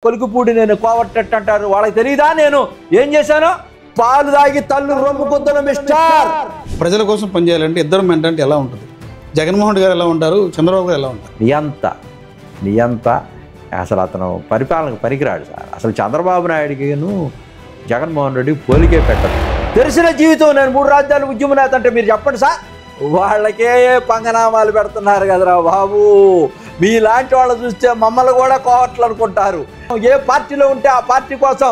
పొలికిపూడి నేను కోవట్టట్టు అంటారు. వాళ్ళకి తెలియదా నేను ఏం చేశానో? పాలు తాగి తల్లు రొమ్ము కొద్దను మిస్టర్. ప్రజల కోసం పనిచేయాలంటే ఇద్దరు మెంటాలిటీ ఎలా ఉంటుంది? జగన్మోహన్ రెడ్డి గారు ఎలా ఉంటారు, చంద్రబాబు గారు ఎలా ఉంటారు? నియంత అసలు అతను పరిపాలనకు పనికిరాడు సార్. అసలు చంద్రబాబు నాయుడికిను జగన్మోహన్ రెడ్డికి పోలికే పెట్టదు. తెలిసిన జీవితం నేను 3 రాజ్యాలు ఉద్యమ నేత అంటే మీరు చెప్పండి సార్. వాళ్ళకే పంగనామాలు పెడుతున్నారు కదరా బాబు. మీలాంటి వాళ్ళు చూస్తే మమ్మల్ని కూడా కోవట్లు అనుకుంటారు. ఏ పార్టీలో ఉంటే ఆ పార్టీ కోసం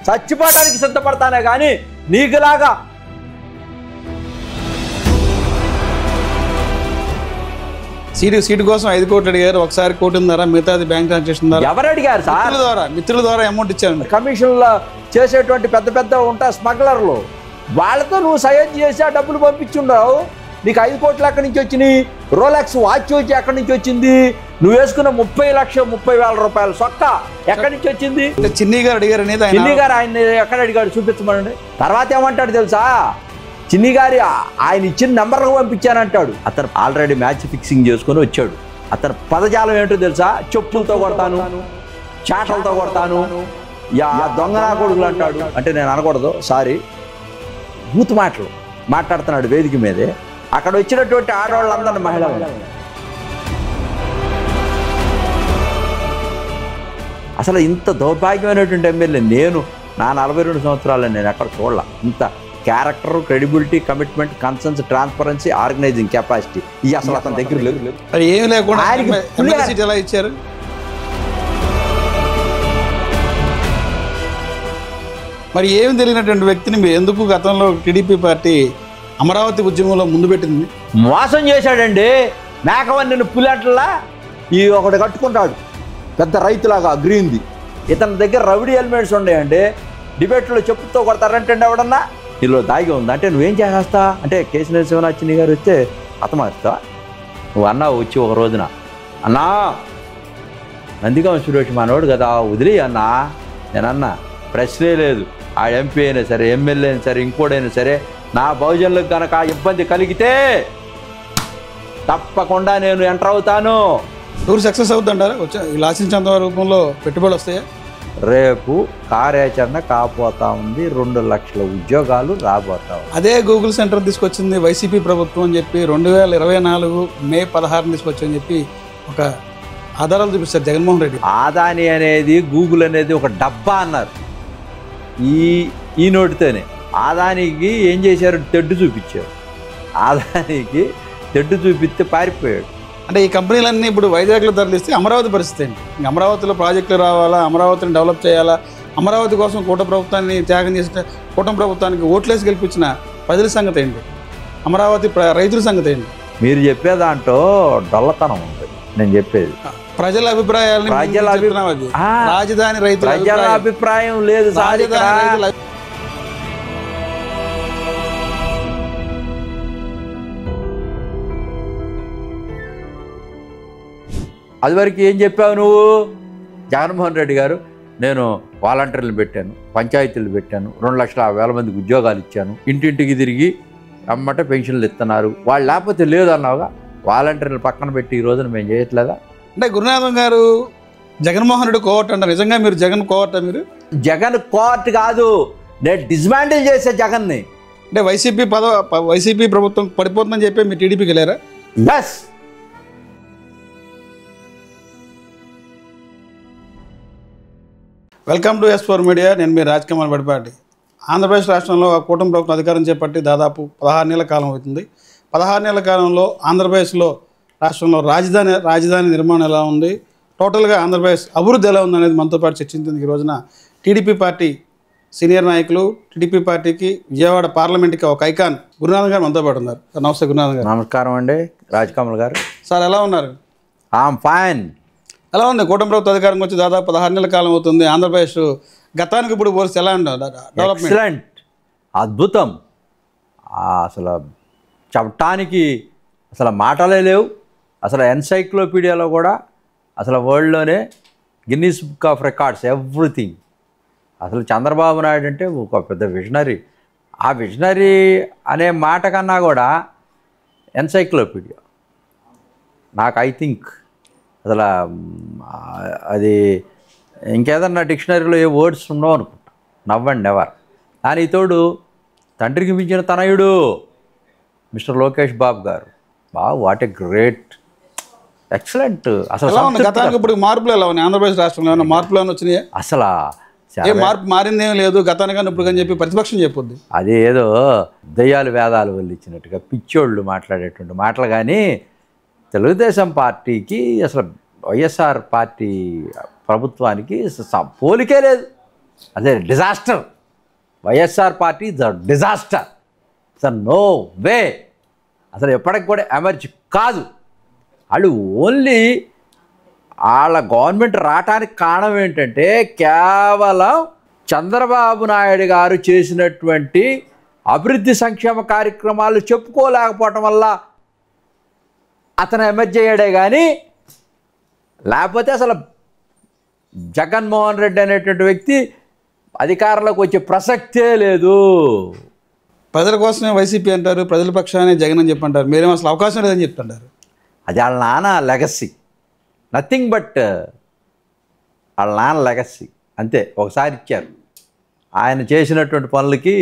చచ్చిపోవడానికి సిద్ధపడతానే కానీ నీకులాగా సీటు కోసం 5 కోట్లు అడిగారు, ఒకసారి కోటిన్నర, మిగతాది బ్యాంక్ ట్రాన్సాక్షన్ ద్వారా. ఎవరు అడిగారు సార్? మిత్రుల ద్వారా అమౌంట్ ఇచ్చారు. కమిషన్లో చేసేటువంటి పెద్ద ఉంటా స్మగ్లర్లు, వాళ్ళతో నువ్వు సహాయం చేసి ఆ డబ్బులు పంపించుండవు. నీకు 5 కోట్లు ఎక్కడి నుంచి వచ్చినాయి? రోలెక్స్ వాచ్ వచ్చి ఎక్కడి నుంచి వచ్చింది? నువ్వు వేసుకున్న 30,30,000 రూపాయల సొక్క ఎక్కడి నుంచి వచ్చింది? చిన్ని గారు అడిగారు అనేది. చిన్ని గారు ఆయన ఎక్కడ అడిగాడు చూపించమనండి. తర్వాత ఏమంటాడు తెలుసా? చిన్ని గారి ఆయన ఇచ్చిన నెంబర్లకు పంపించానంటాడు. అతను ఆల్రెడీ మ్యాచ్ ఫిక్సింగ్ చేసుకొని వచ్చాడు. అతను పదజాలం ఏంటో తెలుసా? చెప్పులతో కొడతాను, చాటలతో కొడతాను, దొంగనా కొడుకులు అంటాడు. అంటే నేను అనకూడదు, సారీ, బూత్ మాటలు మాట్లాడుతున్నాడు వేదిక మీదే. అక్కడ వచ్చినటువంటి ఆడవాళ్ళందరినీ మహిళలు. అసలు ఇంత దౌర్భాగ్యమైనటువంటి ఎమ్మెల్యే నేను నా 42 సంవత్సరాలు నేను ఎక్కడ చూడాల. ఇంత character, credibility, commitment, concerns, transparency, organizing capacity ఈ అసలు అతని దగ్గర లేదు. ఏమి లేకుండా ఎలా ఇచ్చారు? మరి ఏమి తెలియనటువంటి వ్యక్తిని మీరు ఎందుకు గతంలో టీడీపీ పార్టీ అమరావతి ఉద్యమంలో ముందు పెట్టింది? మోసం చేశాడండి. మేకవన్నీ పులింటలా ఈ ఒకటి కట్టుకుంటాడు పెద్ద రైతులాగా గ్రీన్ది. ఇతని దగ్గర రౌడీ హెల్మెట్స్ ఉన్నాయండి. డిబేట్లో చెప్పుతో కొడతారంటే ఎవడన్నా నీలో దాగి ఉంది అంటే నువ్వేం చేసేస్తా అంటే కేసీఆర్ శివనాథిని గారు వస్తే అతమారుస్తా. నువ్వు అన్నావు వచ్చి ఒక రోజున, అన్నా నందిగామ సురేష్ మనోడు కదా వదిలే అన్నా. నేనన్నా ప్రశ్నే లేదు. ఆ ఎంపీ అయినా సరే, ఎమ్మెల్యే అయినా సరే, ఇంకోడైనా సరే, నా బహుజనులకు కనుక ఇబ్బంది కలిగితే తప్పకుండా నేను ఎంటర్ అవుతాను. Tour success అవుతుంటారా? ఆశించేంత రూపంలో పెట్టుబడులు వస్తాయా? రేపు కార్యాచరణ కాబోతా ఉంది. 2 లక్షల ఉద్యోగాలు రాబోతా ఉంది. అదే గూగుల్ సెంటర్ తీసుకొచ్చింది వైసీపీ ప్రభుత్వం అని చెప్పి 2024 మే 16 తీసుకొచ్చని చెప్పి ఒక ఆధారాలు చూపిస్తారు జగన్మోహన్ రెడ్డి. ఆదాని అనేది, గూగుల్ అనేది ఒక డబ్బా అన్నారు. ఈ నోటితోనే ఆదానికి ఏం చేశారు? తెడ్డు చూపించారు. ఆదానికి తెడ్డు చూపిస్తే పారిపోయాడు. అంటే ఈ కంపెనీలన్నీ ఇప్పుడు వైజాగ్లో తరలిస్తే అమరావతి పరిస్థితి ఏంటి? ఇంక అమరావతిలో ప్రాజెక్టులు రావాలా, అమరావతిని డెవలప్ చేయాలా, అమరావతి కోసం కూటమి ప్రభుత్వాన్ని త్యాగం చేసిన కూటమి ప్రభుత్వానికి ఓట్లేసి గెలిపించిన ప్రజల సంగతి ఏంటి? అమరావతి రైతుల సంగతి ఏంటి? మీరు చెప్పే దాంట్లో డొల్లతనం ఉంటుంది. నేను చెప్పేది ప్రజల అభిప్రాయాలు. రాజధాని రైతుల ప్రజల అభిప్రాయం లేదు. అది వరకు ఏం చెప్పావు నువ్వు? జగన్మోహన్ రెడ్డి గారు నేను వాలంటీర్లు పెట్టాను, పంచాయతీలు పెట్టాను, 2,50,000 మందికి ఉద్యోగాలు ఇచ్చాను, ఇంటింటికి తిరిగి అమ్మట పెన్షన్లు ఇస్తున్నారు. వాళ్ళు లేకపోతే లేదు అన్నావుగా. వాలంటీర్లు పక్కన పెట్టి ఈ రోజున మేము చేయట్లేదా? అంటే గురునాథం గారు జగన్మోహన్ రెడ్డి కోవర్ట్ అంటారు. నిజంగా మీరు జగన్ కోవర్ట్? మీరు జగన్ కోవర్ట్ కాదు, నేను డిస్మాంటిల్ చేసే జగన్ని. అంటే వైసీపీ ప్రభుత్వం పడిపోతుందని చెప్పి మీరు టీడీపీకి వెళ్ళారా? Yes. Welcome to S4 media. నేను మీ రాజకమల్ బడిపాటి. ఆంధ్రప్రదేశ్ రాష్ట్రంలో కూటమి ప్రభుత్వం అధికారం చేపట్టి దాదాపు 16 నెలల కాలం అవుతుంది. 16 నెలల కాలంలో ఆంధ్రప్రదేశ్లో రాష్ట్రంలో రాజధాని నిర్మాణం ఎలా ఉంది, టోటల్గా ఆంధ్రప్రదేశ్ అభివృద్ధి ఎలా ఉంది అనేది మనతో పాటు చర్చించింది. ఈ రోజున టీడీపీ పార్టీ సీనియర్ నాయకులు, టీడీపీ పార్టీకి విజయవాడ పార్లమెంట్కి ఒక ఐకాన్ గురునాథం గారు మనతో పాటు ఉన్నారు. నమస్తే గురునాథం గారు. నమస్కారం అండి రాజకమల్ గారు. సార్ ఎలా ఉన్నారు? I'm fine. ఎలా ఉంది? కూటమి ప్రభుత్వ అధికారం వచ్చి దాదాపు 16 నెలల కాలం అవుతుంది. ఆంధ్రప్రదేశ్ గతానికి ఇప్పుడు పోలిస్తే ఎలా ఉంటుంది డెవలప్మెంట్? ఎక్సలెంట్, అద్భుతం. అసలు చెప్పటానికి అసలు మాటలే లేవు. అసలు ఎన్సైక్లోపీడియాలో కూడా అసలు వరల్డ్లోనే Guinness book of records everything. అసలు చంద్రబాబు నాయుడు అంటే ఒక పెద్ద విజనరీ. ఆ విజనరీ అనే మాట కన్నా కూడా ఎన్సైక్లోపీడియా నాకు ఐ థింక్ అసలు అది ఇంకేదన్నా డిక్షనరీలో ఏ వర్డ్స్ ఉండవు అనుకుంటా. Now and never. కానీ తోడు తండ్రికి మించిన తనయుడు మిస్టర్ లోకేష్ బాబు గారు. What a great, excellent. అసలు ఎలా ఉంది గతానికి ఇప్పుడు మార్పులు ఎలా ఉన్నాయి ఆంధ్రప్రదేశ్ రాష్ట్రంలో? ఏమైనా మార్పులు ఏమైనా వచ్చినాయా? అసలు ఏ మార్పు మారిందేం లేదు గతానికన్నా ఇప్పుడు అని చెప్పి ప్రతిపక్షం చెప్పొద్ది. అది ఏదో దయ్యాలు వేదాలు వల్లిచ్చినట్టుగా పిచ్చోళ్ళు మాట్లాడేటువంటి మాటలు. కానీ తెలుగుదేశం పార్టీకి అసలు వైఎస్ఆర్ పార్టీ ప్రభుత్వానికి పోలికే లేదు. అదే disaster. YSR party the disaster. అసలు నో వే, అసలు ఎప్పటికి కూడా ఎమర్జ్ కాదు. వాళ్ళు ఓన్లీ వాళ్ళ గవర్నమెంట్ రావటానికి కారణం ఏంటంటే కేవలం చంద్రబాబు నాయుడు గారు చేసినటువంటి అభివృద్ధి సంక్షేమ కార్యక్రమాలు చెప్పుకోలేకపోవటం వల్ల అతను ఎమర్జ్ అయ్యాడే. కానీ లేకపోతే అసలు జగన్మోహన్ రెడ్డి అనేటువంటి వ్యక్తి అధికారంలోకి వచ్చే ప్రసక్తే లేదు. ప్రజల కోసమే వైసీపీ అంటారు, ప్రజల పక్షానే జగన్ అని చెప్పంటారు. మీరేమో అసలు అవకాశం లేదని చెప్తుంటారు. అది వాళ్ళ నాన్న లెగసీ, నథింగ్ బట్ వాళ్ళ నాన్న లెగసీ అంతే. ఒకసారి ఇచ్చారు, ఆయన చేసినటువంటి పనులకి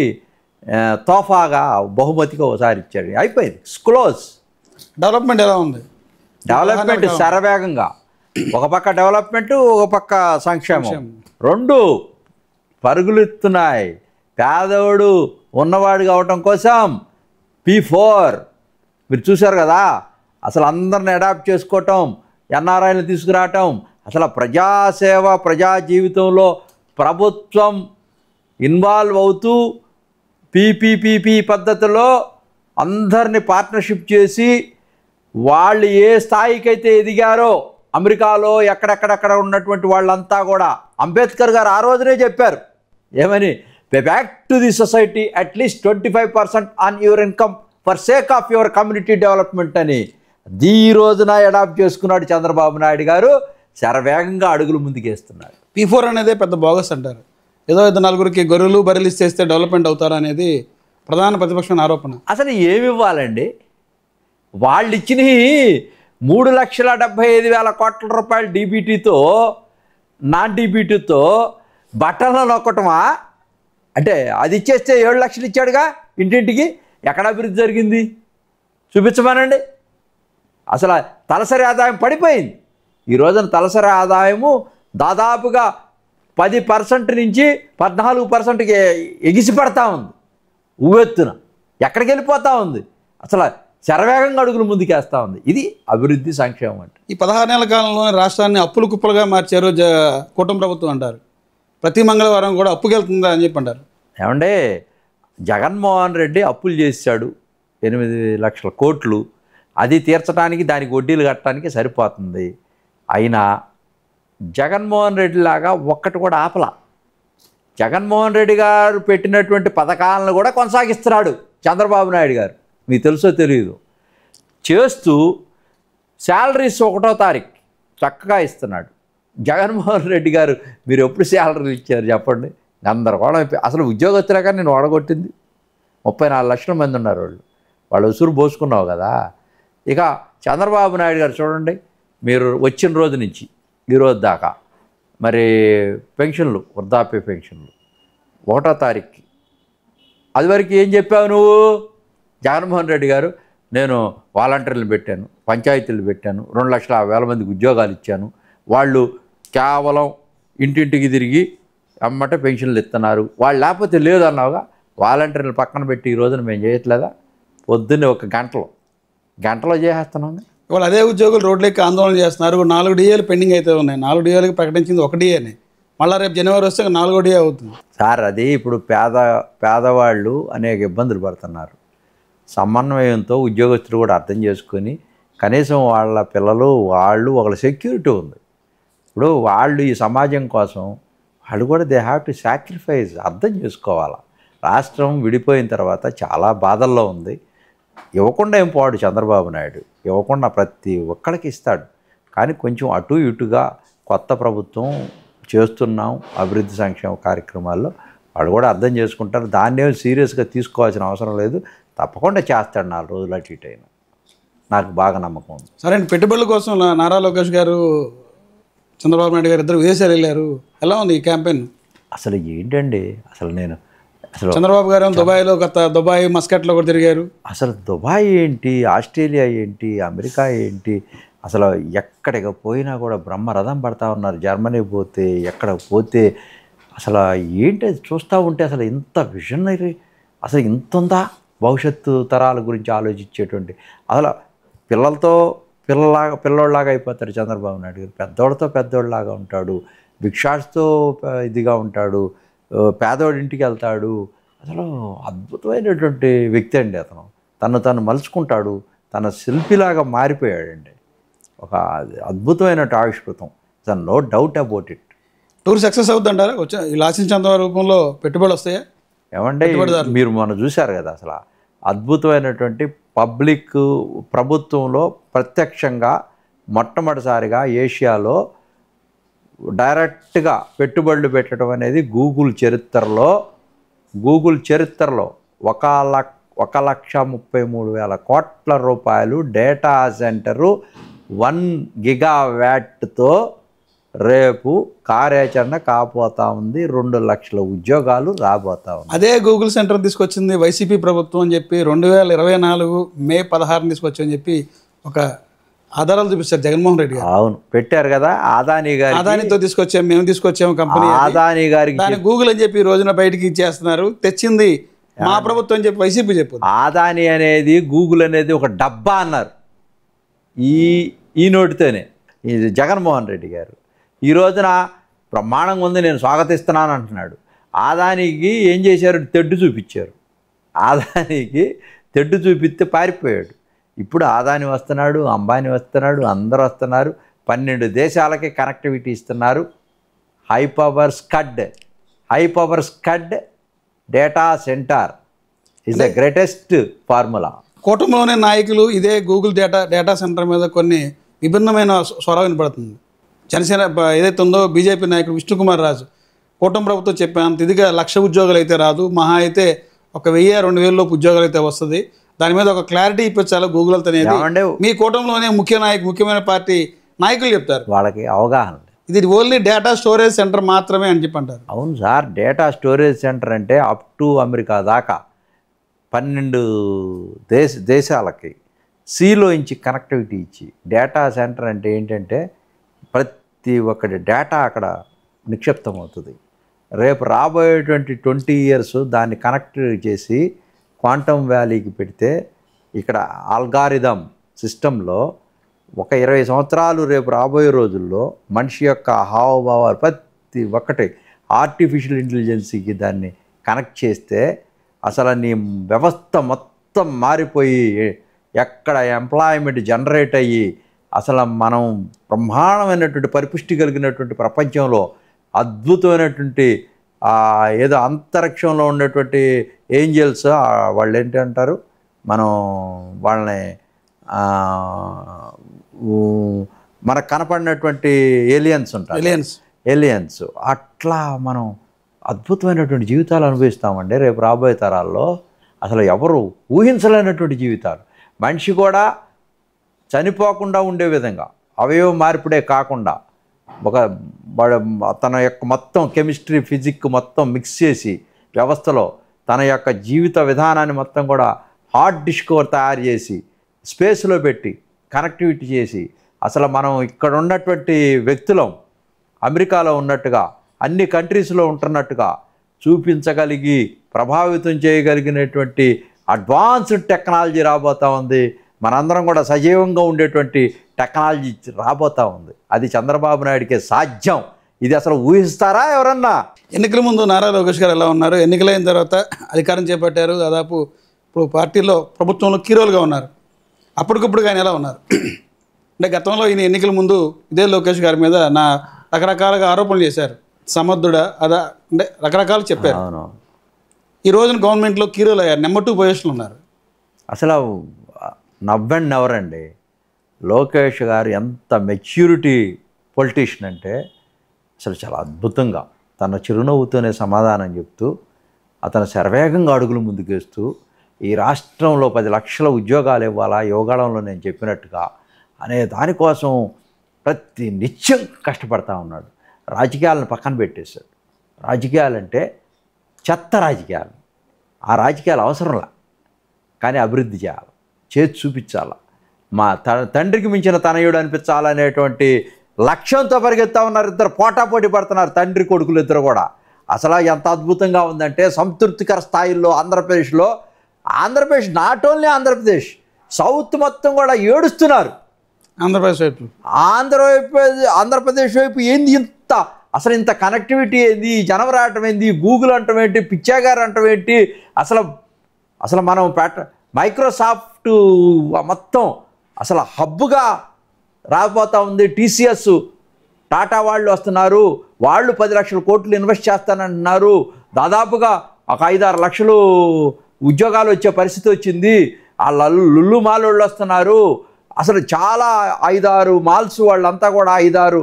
తోఫాగా బహుమతిగా ఒకసారి ఇచ్చాడు, అయిపోయింది, క్లోజ్. డెవలప్మెంట్ ఎలా ఉంది? డెవలప్మెంట్ శరవేగంగా. ఒక పక్క డెవలప్మెంట్, ఒక పక్క సంక్షేమం, రెండు పరుగులెత్తున్నాయి. పేదవాడు ఉన్నవాడు కావటం కోసం P4 మీరు చూశారు కదా. అసలు అందరిని అడాప్ట్ చేసుకోవటం, ఎన్ఆర్ఐలు తీసుకురావటం, అసలు ప్రజాసేవ, ప్రజా జీవితంలో ప్రభుత్వం ఇన్వాల్వ్ అవుతూ PPP పద్ధతిలో అందరినీ పార్ట్నర్షిప్ చేసి వాళ్ళు ఏ స్థాయికైతే ఎదిగారో అమెరికాలో ఎక్కడెక్కడెక్కడ ఉన్నటువంటి వాళ్ళంతా కూడా అంబేద్కర్ గారు ఆ రోజునే చెప్పారు ఏమని, pay back to the society at least 25% on your income for sake of your community development అని ఈ రోజున అడాప్ట్ చేసుకున్నాడు చంద్రబాబు నాయుడు గారు. శరవేగంగా అడుగులు ముందుకేస్తున్నాడు. P4 అనేదే పెద్ద బోగస్ అంటారు. ఏదో ఇద్దరు నలుగురికి గొర్రెలు బర్రెలు ఇస్తే డెవలప్మెంట్ అవుతారు అనేది ప్రధాన ప్రతిపక్షమైన ఆరోపణ. అసలు ఏమి ఇవ్వాలండి? వాళ్ళు ఇచ్చినవి 3,75,000 కోట్ల రూపాయలు డీబీటీతో, నాన్ డీబీటీతో బట్టలను నొక్కటమా? అంటే అది ఇచ్చేస్తే 7 లక్షలు ఇచ్చాడుగా ఇంటింటికి. ఎక్కడ అభివృద్ధి జరిగింది చూపించమనండి. అసలు తలసరి ఆదాయం పడిపోయింది. ఈ రోజున తలసరి ఆదాయము దాదాపుగా 10% నుంచి 14%కి ఎగిసిపడతా ఉంది. ఉవ్వెత్తున ఎక్కడికి వెళ్ళిపోతూ ఉంది. అసలు శరవేగంగా అడుగులు ముందుకేస్తూ ఉంది. ఇది అభివృద్ధి సంక్షేమం అంటే. ఈ 16 నెలల కాలంలోనే రాష్ట్రాన్ని అప్పులు కుప్పలుగా మార్చారు కూటమి ప్రభుత్వం అంటారు. ప్రతి మంగళవారం కూడా అప్పుకెళ్తుందా అని చెప్పి అంటారు. ఏమంటే జగన్మోహన్ రెడ్డి అప్పులు చేశాడు 8 లక్షల కోట్లు. అది తీర్చడానికి, దానికి వడ్డీలు కట్టడానికి సరిపోతుంది. అయినా జగన్మోహన్ రెడ్డి లాగా ఒక్కటి కూడా ఆపలా. జగన్మోహన్ రెడ్డి గారు పెట్టినటువంటి పథకాలను కూడా కొనసాగిస్తున్నాడు చంద్రబాబు నాయుడు గారు. మీకు తెలుసో తెలియదు చేస్తూ శాలరీస్ 1వ తారీఖు చక్కగా ఇస్తున్నాడు. జగన్మోహన్ రెడ్డి గారు మీరు ఎప్పుడు శాలరీలు ఇచ్చారు చెప్పండి? గందరగోళం అయిపోయి. అసలు ఉద్యోగస్తులుగా నేను ఓడగొట్టింది 34 లక్షల మంది ఉన్నారు. వాళ్ళు ఉసురు పోసుకున్నావు కదా. ఇక చంద్రబాబు నాయుడు గారు చూడండి, మీరు వచ్చిన రోజు నుంచి ఈ రోజు దాకా మరి పెన్షన్లు, వృద్ధాప్య పెన్షన్లు 1వ తారీఖుకి, అదివరకు ఏం చెప్పావు నువ్వు? జగన్మోహన్ రెడ్డి గారు నేను వాలంటీర్లు పెట్టాను, పంచాయతీలు పెట్టాను, 2,50,000 మందికి ఉద్యోగాలు ఇచ్చాను, వాళ్ళు కేవలం ఇంటింటికి తిరిగి అమ్మట పెన్షన్లు ఇస్తున్నారు, వాళ్ళు లేకపోతే లేదన్నావుగా. వాలంటీర్లు పక్కన పెట్టి ఈ రోజున మేము చేయట్లేదా? పొద్దున్నే 1 గంటలో చేసేస్తున్నాం. ఇవాళ అదే ఉద్యోగులు రోడ్లెక్కి ఆందోళన చేస్తున్నారు. 4 DAలు పెండింగ్ అయితే ఉన్నాయి. 4 DAలకు ప్రకటించింది 1 DAనే. మళ్ళీ రేపు జనవరి వస్తే 4వ DA అవుతుంది. సార్ అది ఇప్పుడు పేదవాళ్ళు అనేక ఇబ్బందులు పడుతున్నారు. సమన్వయంతో ఉద్యోగస్తులు కూడా అర్థం చేసుకొని కనీసం వాళ్ళ పిల్లలు వాళ్ళు ఒకళ్ళ సెక్యూరిటీ ఉంది. ఇప్పుడు వాళ్ళు ఈ సమాజం కోసం వాళ్ళు కూడా దే హ్యావ్ టు సాక్రిఫైస్. అర్థం చేసుకోవాలి. రాష్ట్రం విడిపోయిన తర్వాత చాలా బాధల్లో ఉంది. ఇవ్వకుండా ఏం పోడు చంద్రబాబు నాయుడు, ఇవ్వకుండా ప్రతి ఒక్కడికి ఇస్తాడు. కానీ కొంచెం అటు ఇటుగా కొత్త ప్రభుత్వం చేస్తున్నాం అభివృద్ధి సంక్షేమ కార్యక్రమాల్లో, వాళ్ళు కూడా అర్థం చేసుకుంటారు. దాన్ని ఏమి సీరియస్గా తీసుకోవాల్సిన అవసరం లేదు. తప్పకుండా చేస్తాడు 4 రోజులు అటు ఇటు అయినా. నాకు బాగా నమ్మకం ఉంది. సరే, పెట్టుబడుల కోసం నారా లోకేష్ గారు చంద్రబాబు నాయుడు గారు ఇద్దరు విదేశాలు వెళ్ళారు. ఎలా ఉంది ఈ క్యాంపెయిన్? అసలు ఏంటండి అసలు చంద్రబాబు గారు దుబాయ్లో దుబాయ్ మస్కట్లో కూడా తిరిగారు. అసలు దుబాయ్ ఏంటి, ఆస్ట్రేలియా ఏంటి, అమెరికా ఏంటి, అసలు ఎక్కడికి పోయినా కూడా బ్రహ్మరథం పడతా ఉన్నారు. జర్మనీ పోతే ఎక్కడ పోతే అసలు ఏంటి చూస్తూ ఉంటే అసలు ఇంత విజనరీ, అసలు ఇంత ఉందా భవిష్యత్తు తరాల గురించి ఆలోచించేటువంటి. అసలు పిల్లోళ్ళలాగా అయిపోతాడు చంద్రబాబు నాయుడు గారు. పెద్దోళ్ళలాగా ఉంటాడు, భిక్షాస్తో ఇదిగా ఉంటాడు, పేదోడి ఇంటికి వెళ్తాడు. అసలు అద్భుతమైనటువంటి వ్యక్తి అండి అతను. తను మలుచుకుంటాడు, తన శిల్పిలాగా మారిపోయాడండి. ఒక అద్భుతమైన ఆవిష్కృతం, అసలు no doubt about it. Tour success అవుతుంటారా? ఇలా ఆశించేంత రూపంలో పెట్టుబడులు వస్తాయా? ఏమంటే మీరు మొన్న చూశారు కదా, అసలు అద్భుతమైనటువంటి పబ్లిక్ ప్రభుత్వంలో ప్రత్యక్షంగా మొట్టమొదటిసారిగా ఏషియాలో డైరెక్ట్గా పెట్టుబడులు పెట్టడం అనేది గూగుల్ చరిత్రలో 1,33,000 కోట్ల రూపాయలు డేటా సెంటరు 1 గిగావాట్తో రేపు కార్యాచరణ కాబోతా ఉంది. 2 లక్షల ఉద్యోగాలు రాబోతా ఉంది. అదే గూగుల్ సెంటర్ తీసుకొచ్చింది వైసీపీ ప్రభుత్వం అని చెప్పి 2024 మే 16 తీసుకొచ్చని చెప్పి ఒక ఆధారాలు చూపిస్తారు జగన్మోహన్ రెడ్డి గారు. అవును, పెట్టారు కదా. అదానితో మేము తీసుకొచ్చాము కంపెనీ, అదానీ గారికి దాని గూగుల్ అని చెప్పి ఈ రోజున బయటికి ఇచ్చేస్తున్నారు. తెచ్చింది మా ప్రభుత్వం అని చెప్పి వైసీపీ చెప్పు. అదానీ అనేది గూగుల్ అనేది ఒక డబ్బా అన్నారు ఈ నోటితోనే. ఇది జగన్మోహన్ రెడ్డి గారు ఈ రోజున బ్రహ్మాండంగా ఉంది, నేను స్వాగతిస్తున్నాను అంటున్నాడు. అదానికి ఏం చేశారు? తెడ్డు చూపించారు. అదానికి తెడ్డు చూపిస్తే పారిపోయాడు. ఇప్పుడు అదాని వస్తున్నాడు, అంబానీ వస్తున్నాడు, అందరూ వస్తున్నారు. 12 దేశాలకి కనెక్టివిటీ ఇస్తున్నారు. Hyper scaled data centre is the greatest formula. కూటమిలోనే నాయకులు ఇదే గూగుల్ డేటా సెంటర్ మీద కొన్ని విభిన్నమైన స్వరం వినపడుతుంది. జనసేన ఏదైతే ఉందో బీజేపీ నాయకుడు విష్ణుకుమార్ రాజు కూటమి ప్రభుత్వం చెప్పాను ఇదిగా 1,00,000 ఉద్యోగాలు అయితే రాదు, మహా అయితే 1,000-2,000 లోపు ఉద్యోగాలు అయితే వస్తుంది. దాని మీద ఒక క్లారిటీ ఇప్పించాలి గూగుల్ అనేది మీ కూటమిలోనే ముఖ్యమైన పార్టీ నాయకులు చెప్తారు. వాళ్ళకి అవగాహన ఇది ఓన్లీ డేటా స్టోరేజ్ సెంటర్ మాత్రమే అని చెప్పి అంటారు. అవును సార్, డేటా స్టోరేజ్ సెంటర్ అంటే అప్ టు అమెరికా దాకా 12 దేశాలకి సీలోంచి కనెక్టివిటీ ఇచ్చి. డేటా సెంటర్ అంటే ఏంటంటే ప్రతి ఒక్కటి డేటా అక్కడ నిక్షిప్తం అవుతుంది. రేపు రాబోయేటువంటి 20 years దాన్ని కనెక్ట్ చేసి క్వాంటమ్ వ్యాలీకి పెడితే ఇక్కడ ఆల్గారిథం సిస్టంలో ఒక 20 సంవత్సరాలు రేపు రాబోయే రోజుల్లో మనిషి యొక్క హావభావాలు ప్రతి ఒక్కటి ఆర్టిఫిషియల్ ఇంటెలిజెన్సీకి దాన్ని కనెక్ట్ చేస్తే అసలు నీ వ్యవస్థ మొత్తం మారిపోయి ఎక్కడ ఎంప్లాయ్మెంట్ జనరేట్ అయ్యి అసలు మనం బ్రహ్మాండమైనటువంటి పరిపుష్టి కలిగినటువంటి ప్రపంచంలో అద్భుతమైనటువంటి ఏదో అంతరిక్షంలో ఉన్నటువంటి ఏంజల్స్ వాళ్ళు ఏంటి అంటారు, మనం వాళ్ళని మనకు కనపడినటువంటి ఏలియన్స్ ఉంటారు, ఏలియన్స్ అట్లా మనం అద్భుతమైనటువంటి జీవితాలు అనుభవిస్తామండి రేపు రాబోయే తరాల్లో. అసలు ఎవరు ఊహించలేనటువంటి జీవితాలు. మనిషి కూడా చనిపోకుండా ఉండే విధంగా అవయవ మార్పిడే కాకుండా తన యొక్క మొత్తం కెమిస్ట్రీ ఫిజిక్స్ మొత్తం మిక్స్ చేసి వ్యవస్థలో తన యొక్క జీవిత విధానాన్ని మొత్తం కూడా హార్డ్ డిస్క్ తయారు చేసి స్పేస్లో పెట్టి కనెక్టివిటీ చేసి అసలు మనం ఇక్కడ ఉన్నటువంటి వ్యక్తులం అమెరికాలో ఉన్నట్టుగా అన్ని కంట్రీస్లో ఉంటున్నట్టుగా చూపించగలిగి ప్రభావితం చేయగలిగినటువంటి అడ్వాన్స్డ్ టెక్నాలజీ రాబోతూ ఉంది. మనందరం కూడా సజీవంగా ఉండేటువంటి టెక్నాలజీ రాబోతూ ఉంది. అది చంద్రబాబు నాయుడికే సాధ్యం. ఇది అసలు ఊహిస్తారా ఎవరన్నా? ఎన్నికల ముందు నారా లోకేష్ గారు ఎలా ఉన్నారు, ఎన్నికలైన తర్వాత అధికారం చేపట్టారు, దాదాపు ఇప్పుడు పార్టీలో ప్రభుత్వంలో కీరోలుగా ఉన్నారు. అప్పటికప్పుడు ఆయన ఎలా ఉన్నారు అంటే గతంలో ఈయన ఎన్నికల ముందు ఇదే లోకేష్ గారి మీద రకరకాలుగా ఆరోపణలు చేశారు. సమర్థుడా అదా అంటే రకరకాలు చెప్పారు. ఈ రోజున గవర్నమెంట్లో కీరోలు అయ్యారు, నెంబర్ 2 పొజిషన్లో ఉన్నారు. అసలు నవ్వండి ఎవరండి, లోకేష్ గారు ఎంత మెచ్యూరిటీ పొలిటీషియన్ అంటే అసలు చాలా అద్భుతంగా తన చిరునవ్వుతోనే సమాధానం చెప్తూ అతను శరవేగంగా అడుగులు ముందుకేస్తూ ఈ రాష్ట్రంలో 10 లక్షల ఉద్యోగాలు ఇవ్వాలా యువగళంలో నేను చెప్పినట్టుగా అనే దానికోసం ప్రతి నిత్యం కష్టపడతా ఉన్నాడు. రాజకీయాలను పక్కన పెట్టేశాడు. రాజకీయాలంటే చెత్త రాజకీయాలు. ఆ రాజకీయాలు అవసరంలా, కానీ అభివృద్ధి చేయాలి, చేతి చూపించాలి, మా తండ్రికి మించిన తనయుడు అనిపించాలనేటువంటి లక్ష్యంతో పరిగెత్తా ఉన్నారు. ఇద్దరు పోటాపోటీ పడుతున్నారు, తండ్రి కొడుకులు ఇద్దరు కూడా. అసలు ఎంత అద్భుతంగా ఉందంటే సంతృప్తికర స్థాయిల్లో Andhra Pradesh not only Andhra Pradesh, south మొత్తం కూడా ఏడుస్తున్నారు. ఆంధ్రప్రదేశ్ వైపు ఏంది ఇంత, అసలు ఇంత కనెక్టివిటీ ఏంది, జనం రావటం ఏంది, గూగుల్ అంటం ఏంటి, పిచ్చాగారు అంటం ఏంటి, అసలు మనం మైక్రోసాఫ్ట్ మొత్తం అసలు హబ్బుగా రాబోతూ ఉంది. టీసీఎస్ టాటా వాళ్ళు వస్తున్నారు, వాళ్ళు 10 లక్షల కోట్లు ఇన్వెస్ట్ చేస్తానంటున్నారు. దాదాపుగా ఒక 5-6 లక్షలు ఉద్యోగాలు వచ్చే పరిస్థితి వచ్చింది. ఆ లుల్లు మాల్ వాళ్ళు వస్తున్నారు. అసలు చాలా 5-6 మాల్స్ వాళ్ళంతా కూడా 5-6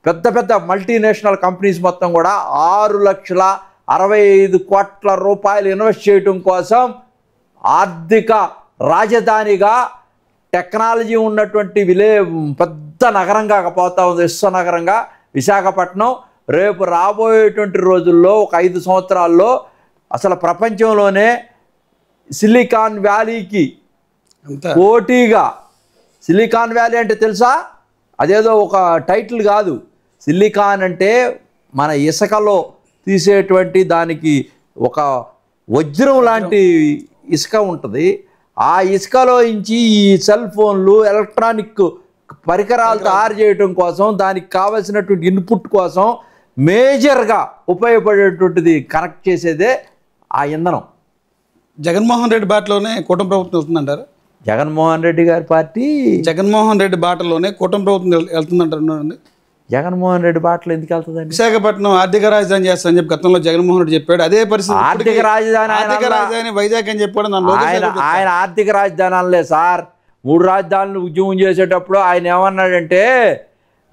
పెద్ద పెద్ద మల్టీనేషనల్ కంపెనీస్ మొత్తం కూడా 6,65 కోట్ల రూపాయలు ఇన్వెస్ట్ చేయటం కోసం ఆర్థిక రాజధానిగా టెక్నాలజీ ఉన్నటువంటి పెద్ద నగరంగా పోతా ఉంది, విశ్వనగరంగా విశాఖపట్నం. రేపు రాబోయేటువంటి రోజుల్లో ఒక 5 సంవత్సరాల్లో అసలు ప్రపంచంలోనే సిలికాన్ వ్యాలీకి పోటీగా, సిలికాన్ వ్యాలీ అంటే తెలుసా, అదేదో ఒక టైటిల్ కాదు. సిలికాన్ అంటే మన ఇసుకలో తీసేటువంటి దానికి ఒక వజ్రం లాంటి ఇసుక ఉంటుంది. ఆ ఇసుకలో నుంచి ఈ సెల్ ఫోన్లు, ఎలక్ట్రానిక్ పరికరాలు తయారు చేయడం కోసం, దానికి కావలసినటువంటి ఇన్పుట్ కోసం మేజర్గా ఉపయోగపడేటువంటిది కనెక్ట్ చేసేదే ఆ ఇంధనం. జగన్మోహన్ రెడ్డి బాటలోనే కూటమి ప్రభుత్వం వెళ్తుందంటారు. జగన్మోహన్ రెడ్డి గారి పార్టీ జగన్మోహన్ రెడ్డి బాటలోనే కూటమి ప్రభుత్వం వెళ్తుందంటారు. జగన్మోహన్ రెడ్డి బాటలో ఎందుకు వెళ్తుందండి? విశాఖపట్నం ఆర్థిక రాజధాని చేస్తానని చెప్పి గతంలో జగన్మోహన్ రెడ్డి చెప్పాడు. అదే పరిస్థితి ఆర్థిక రాజధాని వైజాగ్ అని చెప్పాడు. ఆయన ఆర్థిక రాజధాని అనలే సార్. 3 రాజధానులు ఉద్యమం చేసేటప్పుడు ఆయన ఏమన్నాడంటే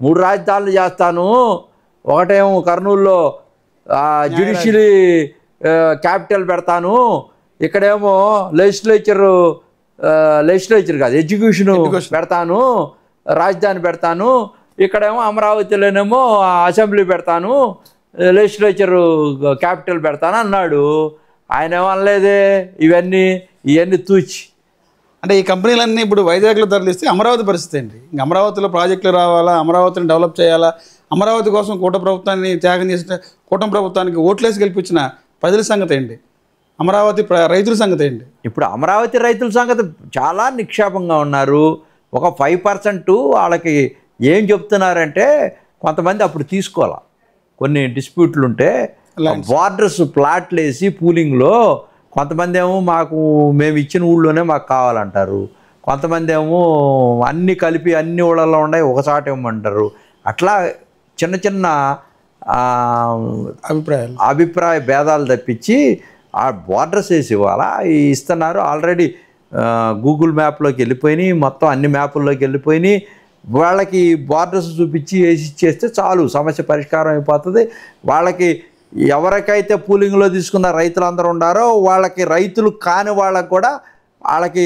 3 రాజధానులు చేస్తాను, ఒకటేమో కర్నూలులో జ్యుడిషియరీ క్యాపిటల్ పెడతాను, ఇక్కడేమో లెజిస్లేచర్ కాదు ఎగ్జిక్యూషన్ పెడతాను, రాజధాని పెడతాను, ఇక్కడేమో అమరావతిలోనేమో అసెంబ్లీ పెడతాను, లెజిస్లేచర్ క్యాపిటల్ పెడతాను అన్నాడు. ఆయన ఏమనలేదే. ఇవన్నీ తూచి అంటే ఈ కంపెనీలన్నీ ఇప్పుడు వైజాగ్లో తరలిస్తే అమరావతి పరిస్థితి ఏంటి? ఇంక అమరావతిలో ప్రాజెక్టులు రావాలా, అమరావతిని డెవలప్ చేయాలా, అమరావతి కోసం కూటమి ప్రభుత్వాన్ని త్యాగం చేసిన కూటమి ప్రభుత్వానికి ఓట్లేసి గెలిపించిన ప్రజల సంగతి ఏంటి? అమరావతి రైతుల సంగతి ఏంటి? ఇప్పుడు అమరావతి రైతుల సంగతి చాలా నిక్షేపంగా ఉన్నారు. ఒక 5% వాళ్ళకి ఏం చెప్తున్నారంటే, కొంతమంది అప్పుడు తీసుకోవాలా, కొన్ని డిస్ప్యూట్లు ఉంటే బార్డర్స్ ప్లాట్లు వేసి పూలింగ్లో, కొంతమంది ఏమో మేము ఇచ్చిన ఊళ్ళోనే మాకు కావాలంటారు, కొంతమంది ఏమో అన్నీ కలిపి అన్ని ఊళ్ళల్లో ఉన్నాయి ఒకసారి ఇవ్వమంటారు. అట్లా చిన్న చిన్న అభిప్రాయ భేదాలు తప్పించి ఆ బార్డర్స్ వేసి ఇవ్వాలా ఇస్తున్నారు. ఆల్రెడీ గూగుల్ మ్యాప్లోకి వెళ్ళిపోయినాయి, మొత్తం అన్ని మ్యాపుల్లోకి వెళ్ళిపోయినాయి. వాళ్ళకి బార్డర్స్ చూపించి వేసి ఇచ్చేస్తే చాలు, సమస్య పరిష్కారం అయిపోతుంది. వాళ్ళకి ఎవరికైతే పూలింగ్లో తీసుకున్న రైతులందరూ ఉన్నారో వాళ్ళకి, రైతులు కాని వాళ్ళకి కూడా వాళ్ళకి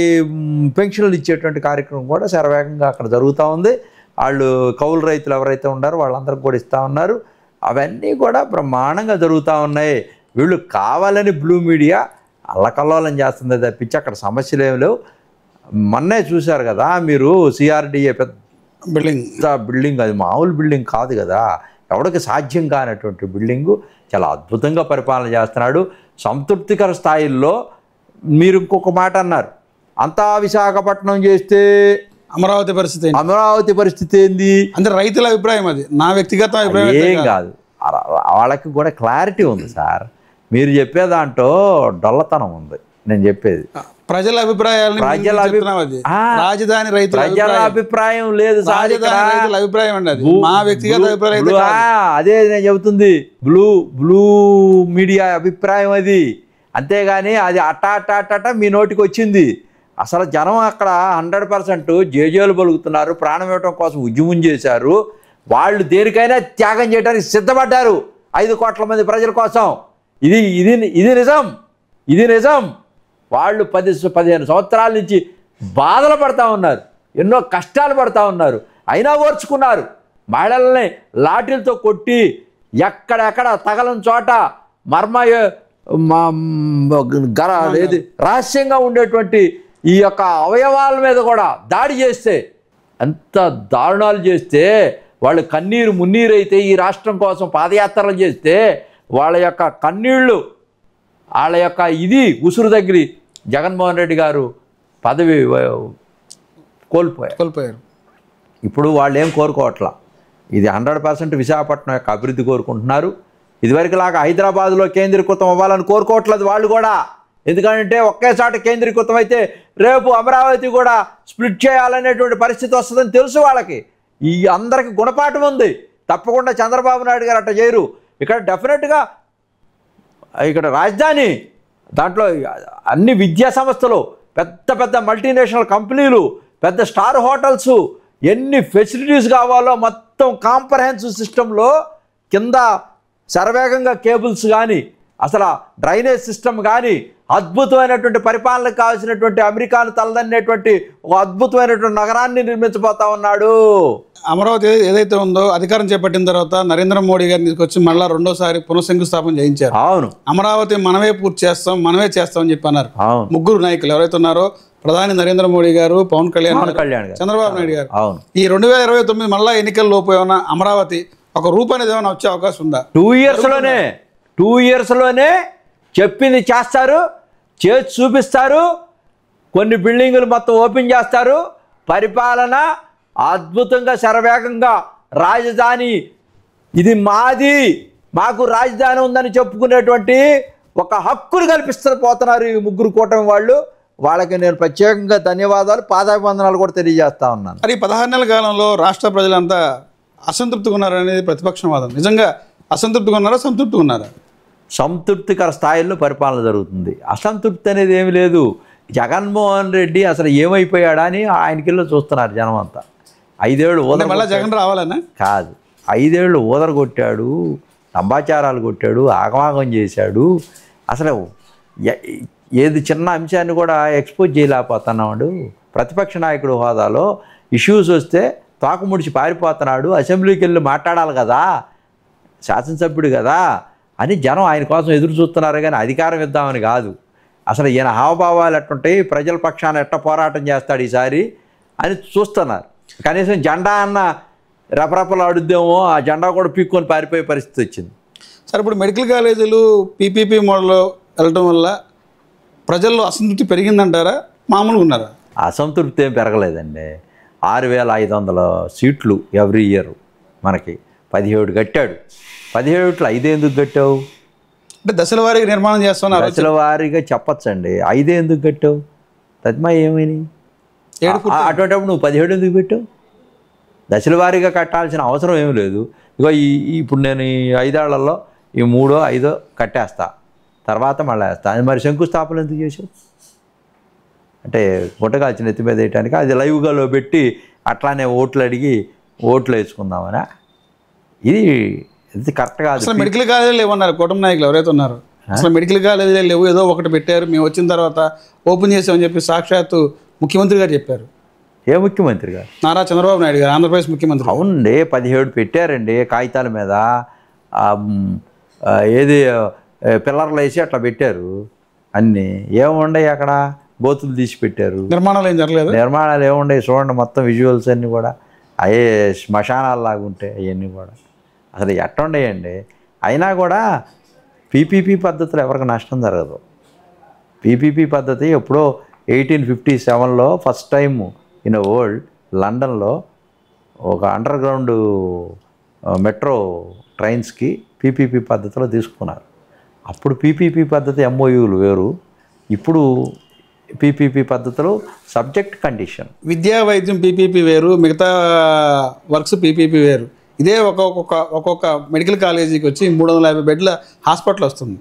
పెన్షన్లు ఇచ్చేటువంటి కార్యక్రమం కూడా శరవేగంగా అక్కడ జరుగుతూ ఉంది. వాళ్ళు కౌలు రైతులు ఎవరైతే ఉన్నారో వాళ్ళందరికీ కూడా ఇస్తూ ఉన్నారు. అవన్నీ కూడా బ్రహ్మాండంగా జరుగుతూ ఉన్నాయి. వీళ్ళు కావాలని బ్లూ మీడియా అల్లకల్లోలం చేస్తుంది తప్పించి అక్కడ సమస్యలు ఏమి లేవు. మొన్నే చూశారు కదా మీరు, సిఆర్డిఏ పెద్ద బిల్డింగ్, అది మామూలు బిల్డింగ్ కాదు కదా, ఎవరికి సాధ్యం కానటువంటి బిల్డింగు చాలా అద్భుతంగా పరిపాలన చేస్తున్నాడు. సంతృప్తికర స్థాయిల్లో. మీరు ఇంకొక మాట అన్నారు, అంతా విశాఖపట్నం చేస్తే అమరావతి పరిస్థితి ఏంది అంటే రైతుల అభిప్రాయం, అది నా వ్యక్తిగత అభిప్రాయం ఏం కాదు. వాళ్ళకి కూడా క్లారిటీ ఉంది సార్. మీరు చెప్పే దాంట్లో డొల్లతనం ఉంది. నేను చెప్పేది ప్రజల అభిప్రాయాలు, రాజధాని రైతుల అభిప్రాయం లేదు సార్, అభిప్రాయం అండి, అది మా వ్యక్తిగత అభిప్రాయం. అదే నేను చెబుతుంది, బ్లూ మీడియా అభిప్రాయం అది. అంతేగాని అది అట్ట మీ నోటికి వచ్చింది. అసలు జనం అక్కడ 100% జేజేలు పలుకుతున్నారు, ప్రాణం ఇవ్వడం కోసం ఉద్యమం చేశారు. వాళ్ళు దేనికైనా త్యాగం చేయడానికి సిద్ధపడ్డారు 5 కోట్ల మంది ప్రజల కోసం. ఇది నిజం. వాళ్ళు 10-15 సంవత్సరాల నుంచి బాధలు పడతా ఉన్నారు, ఎన్నో కష్టాలు పడతా ఉన్నారు, అయినా ఓర్చుకున్నారు. మహిళల్ని లాఠీలతో కొట్టి ఎక్కడెక్కడ తగలని చోట ఏది రహస్యంగా ఉండేటువంటి ఈ యొక్క అవయవాల మీద కూడా దాడి చేస్తే, ఎంత దారుణాలు చేస్తే, వాళ్ళు కన్నీరు మున్నీరు అయితే ఈ రాష్ట్రం కోసం పాదయాత్రలు చేస్తే వాళ్ళ యొక్క కన్నీళ్ళు, వాళ్ళ యొక్క ఉసురు దగ్గర జగన్మోహన్ రెడ్డి గారు పదవి కోల్పోయారు. ఇప్పుడు వాళ్ళు ఏం కోరుకోవట్లా, ఇది 100% విశాఖపట్నం యొక్క అభివృద్ధి కోరుకుంటున్నారు. ఇదివరకులాగా హైదరాబాద్లో కేంద్రీకృతం అవ్వాలని కోరుకోవట్లేదు వాళ్ళు కూడా. ఎందుకంటే ఒకేసారి కేంద్రీకృతం అయితే రేపు అమరావతి కూడా స్ప్లిట్ చేయాలనేటువంటి పరిస్థితి వస్తుందని తెలుసు వాళ్ళకి. ఈ అందరికి గుణపాఠం ఉంది. తప్పకుండా చంద్రబాబు నాయుడు గారు అట్లా చేయరు. ఇక్కడ డెఫినెట్గా ఇక్కడ రాజధాని, దాంట్లో అన్ని విద్యా సంస్థలు, పెద్ద పెద్ద మల్టీనేషనల్ కంపెనీలు, పెద్ద స్టార్ హోటల్స్, ఎన్ని ఫెసిలిటీస్ కావాలో మొత్తం కాంప్రహెన్సివ్ సిస్టంలో కింద శరవేగంగా కేబుల్స్ కానీ, అసలు డ్రైనేజ్ సిస్టమ్ కానీ, అద్భుతమైనటువంటి పరిపాలనకు కావాల్సినటువంటి అమెరికాను తలదన్నేటువంటి ఒక అద్భుతమైనటువంటి నగరాన్ని నిర్మించబోతా ఉన్నాడు. అమరావతి ఏదైతే ఉందో అధికారం చేపట్టిన తర్వాత నరేంద్ర మోడీ గారిని తీసుకొచ్చి మళ్ళీ రెండోసారి పునఃశంకుస్థాపన చేయించారు. అవును, అమరావతి మనమే పూర్తి చేస్తాం, మనమే చేస్తామని చెప్పి అన్నారు. ముగ్గురు నాయకులు ఎవరైతే ఉన్నారో, ప్రధాని నరేంద్ర మోడీ గారు, పవన్ కళ్యాణ్ గారు, చంద్రబాబు నాయుడు గారు. ఈ 2029 మళ్ళా ఎన్నికల లోపు ఏమైనా అమరావతి ఒక రూపం అనేది ఏమైనా వచ్చే అవకాశం ఉందా? 2 ఇయర్స్లోనే చెప్పింది చేస్తారు, చేసి చూపిస్తారు. కొన్ని బిల్డింగులు మొత్తం ఓపెన్ చేస్తారు. పరిపాలన అద్భుతంగా శరవేగంగా, రాజధాని ఇది మాది, మాకు రాజధాని ఉందని చెప్పుకునేటువంటి ఒక హక్కును కల్పిస్తూ పోతున్నారు ఈ ముగ్గురు కూటమి వాళ్ళు. వాళ్ళకి నేను ప్రత్యేకంగా ధన్యవాదాలు, పాదాభివందనాలు కూడా తెలియజేస్తా ఉన్నాను. మరి 16 నెలల కాలంలో రాష్ట్ర ప్రజలంతా అసంతృప్తిగా ఉన్నారనేది ప్రతిపక్షం వాదం. నిజంగా అసంతృప్తిగా ఉన్నారా, సంతృప్తిగా ఉన్నారా? సంతృప్తికర స్థాయిలో పరిపాలన జరుగుతుంది. అసంతృప్తి అనేది ఏమి లేదు. జగన్మోహన్ రెడ్డి అసలు ఏమైపోయాడా అని ఆయనకిల్లో చూస్తున్నారు జనం అంతా. 5 ఏళ్ళు మళ్ళీ జగన్ రావాలన్నా కాదు, 5 ఏళ్ళు ఊదరగొట్టాడు, లంబాచారాలు కొట్టాడు, ఆగమాగం చేశాడు. అసలు ఏది చిన్న అంశాన్ని కూడా ఎక్స్పోజ్ చేయలేకపోతున్నాడు. ప్రతిపక్ష నాయకుడు హోదాలో ఇష్యూస్ వస్తే తోకముడిచి పారిపోతున్నాడు. అసెంబ్లీకి వెళ్ళి మాట్లాడాలి కదా, శాసనసభ్యుడు కదా అని జనం ఆయన కోసం ఎదురు చూస్తున్నారు. కానీ అధికారం ఇద్దామని కాదు. అసలు ఈయన హావభావాలు ఎట్టుంటాయి, ప్రజల పక్షాన ఎట్ట పోరాటం చేస్తాడు ఈసారి అని చూస్తున్నారు. కనీసం జెండా అన్న రెపరెపలు అడుద్దేమో, ఆ జెండా కూడా పీక్కొని పారిపోయే పరిస్థితి వచ్చింది. సరే, ఇప్పుడు మెడికల్ కాలేజీలు పీపీపీ మోడల్లో వెళ్ళడం వల్ల ప్రజల్లో అసంతృప్తి పెరిగిందంటారా, మామూలుగా ఉన్నారా? అసంతృప్తి ఏం పెరగలేదండి. 6500 సీట్లు ఎవ్రీ ఇయర్ మనకి 17 కట్టాడు. 17 5 ఎందుకు కట్టావు అంటే దశల వారీగా నిర్మాణం చేస్తున్నారు. దశల వారీగా చెప్పచ్చండి. 5 ఎందుకు కట్టావు? తద్మా ఏమైనా అటువంటిప్పుడు నువ్వు 17 ఎందుకు పెట్టావు? దశల వారీగా కట్టాల్సిన అవసరం ఏమి లేదు. ఇగో ఇప్పుడు నేను ఈ 5 ఏళ్లలో ఈ 3, 5 కట్టేస్తా, తర్వాత మళ్ళీ వేస్తా. అది మరి శంకుస్థాపన ఎందుకు చేసావు? అంటే గుట్టకాల్చిన ఎత్తి మీద వేయటానికి అది లైవ్గాలో పెట్టి అట్లానే ఓట్లు అడిగి ఓట్లు వేసుకుందామనా? ఇది కరెక్ట్ కాదు. అసలు మెడికల్ కాలేజీలు లేవన్నారు కుటుంబ నాయకులు ఎవరైతే ఉన్నారు. అసలు మెడికల్ కాలేజీలు లేవు, ఏదో ఒకటి పెట్టారు, మేము వచ్చిన తర్వాత ఓపెన్ చేసామని చెప్పి సాక్షాత్తు ముఖ్యమంత్రి గారు చెప్పారు. ఏ ముఖ్యమంత్రి గారు? నారా చంద్రబాబు నాయుడు గారు, ఆంధ్రప్రదేశ్ ముఖ్యమంత్రి. అవునండి, 17 పెట్టారండి కాగితాల మీద. ఏది పిల్లర్లు వేసి అట్లా పెట్టారు. అన్నీ ఏముండయి అక్కడ, గోతులు తీసి పెట్టారు. నిర్మాణాలు ఏం జరగలేదు. నిర్మాణాలు ఏముండయి చూడండి, మొత్తం విజువల్స్ అన్నీ కూడా అయ్యే శ్మశానాలు లాగా ఉంటాయి అవన్నీ కూడా. అసలు ఎట్ట ఉండేయండి. అయినా కూడా పీపీపీ పద్ధతిలో ఎవరికి నష్టం జరగదు. పీపీపీ పద్ధతి ఎప్పుడో 1857లో ఫస్ట్ టైం ఇన్ వరల్డ్ లండన్లో ఒక అండర్ గ్రౌండ్ మెట్రో ట్రైన్స్కి పీపీపీ పద్ధతిలో తీసుకున్నారు. అప్పుడు పీపీపీ పద్ధతి ఎంఓయూలు వేరు, ఇప్పుడు పీపీపీ పద్ధతులు సబ్జెక్ట్ కండిషన్. విద్యా వైద్యం పీపీపీ వేరు, మిగతా వర్క్స్ పీపీపీ వేరు. ఇదే ఒక్కొక్క మెడికల్ కాలేజీకి వచ్చి 350 బెడ్ల హాస్పిటల్ వస్తుంది.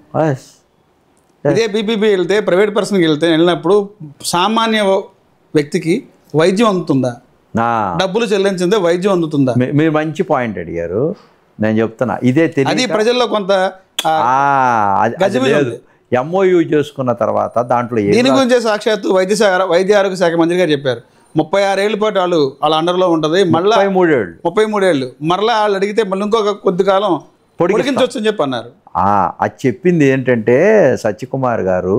ఇదే పీపీపీ వెళ్తే, ప్రైవేట్ పర్సన్కి వెళ్ళినప్పుడు సామాన్య వ్యక్తికి వైద్యం అందుతుందా? డబ్బులు చెల్లించిందే వైద్యం అందుతుందా? మీరు మంచి పాయింట్ అడిగారు, నేను చెప్తున్నా. ఇదే అది ప్రజల్లో కొంత లేదు. ఎంఓయూ చేసుకున్న తర్వాత దాంట్లో దీని గురించి సాక్షాత్తు వైద్య ఆరోగ్య శాఖ మంత్రి గారు చెప్పారు. 36 ఏళ్ళ పాటు వాళ్ళ అండర్లో ఉంటుంది. మళ్ళీ 33 ఏళ్ళు 33 ఏళ్ళు మరలా వాళ్ళు అడిగితే మళ్ళీ ఇంకొక కొద్ది కాలం పొడిగించవచ్చు అని చెప్పి అన్నారు. అది చెప్పింది ఏంటంటే సత్యకుమార్ గారు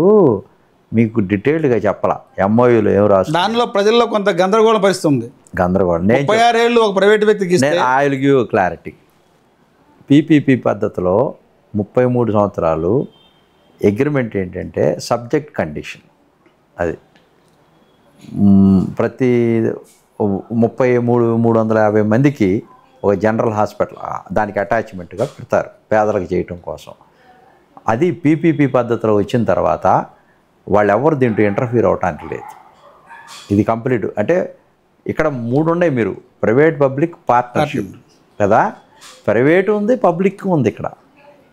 మీకు డీటెయిల్డ్గా చెప్పాల ఎంఓయూలో ఏం రాసు దానిలో ప్రజల్లో కొంత గందరగోళం పరిస్థితి ఉంది. గందరగోళం 36 ఏళ్ళు ఒక ప్రైవేట్ వ్యక్తికి ఇస్తే I will give clarity. PPP పద్ధతిలో 33 సంవత్సరాలు అగ్రిమెంట్ ఏంటంటే సబ్జెక్ట్ కండిషన్. అది ప్రతి 350 మందికి ఒక జనరల్ హాస్పిటల్ దానికి అటాచ్మెంట్గా పెడతారు పేదలకు చేయటం కోసం. అది పీపీపీ పద్ధతిలో వచ్చిన తర్వాత వాళ్ళు ఎవరు దీంట్లో ఇంటర్ఫీర్ అవటానికి లేదు. ఇది కంప్లీట్ అంటే ఇక్కడ 3 ఉన్నాయి. మీరు ప్రైవేట్ పబ్లిక్ పార్ట్నర్షిప్ కదా, ప్రైవేటు ఉంది పబ్లిక్ ఉంది.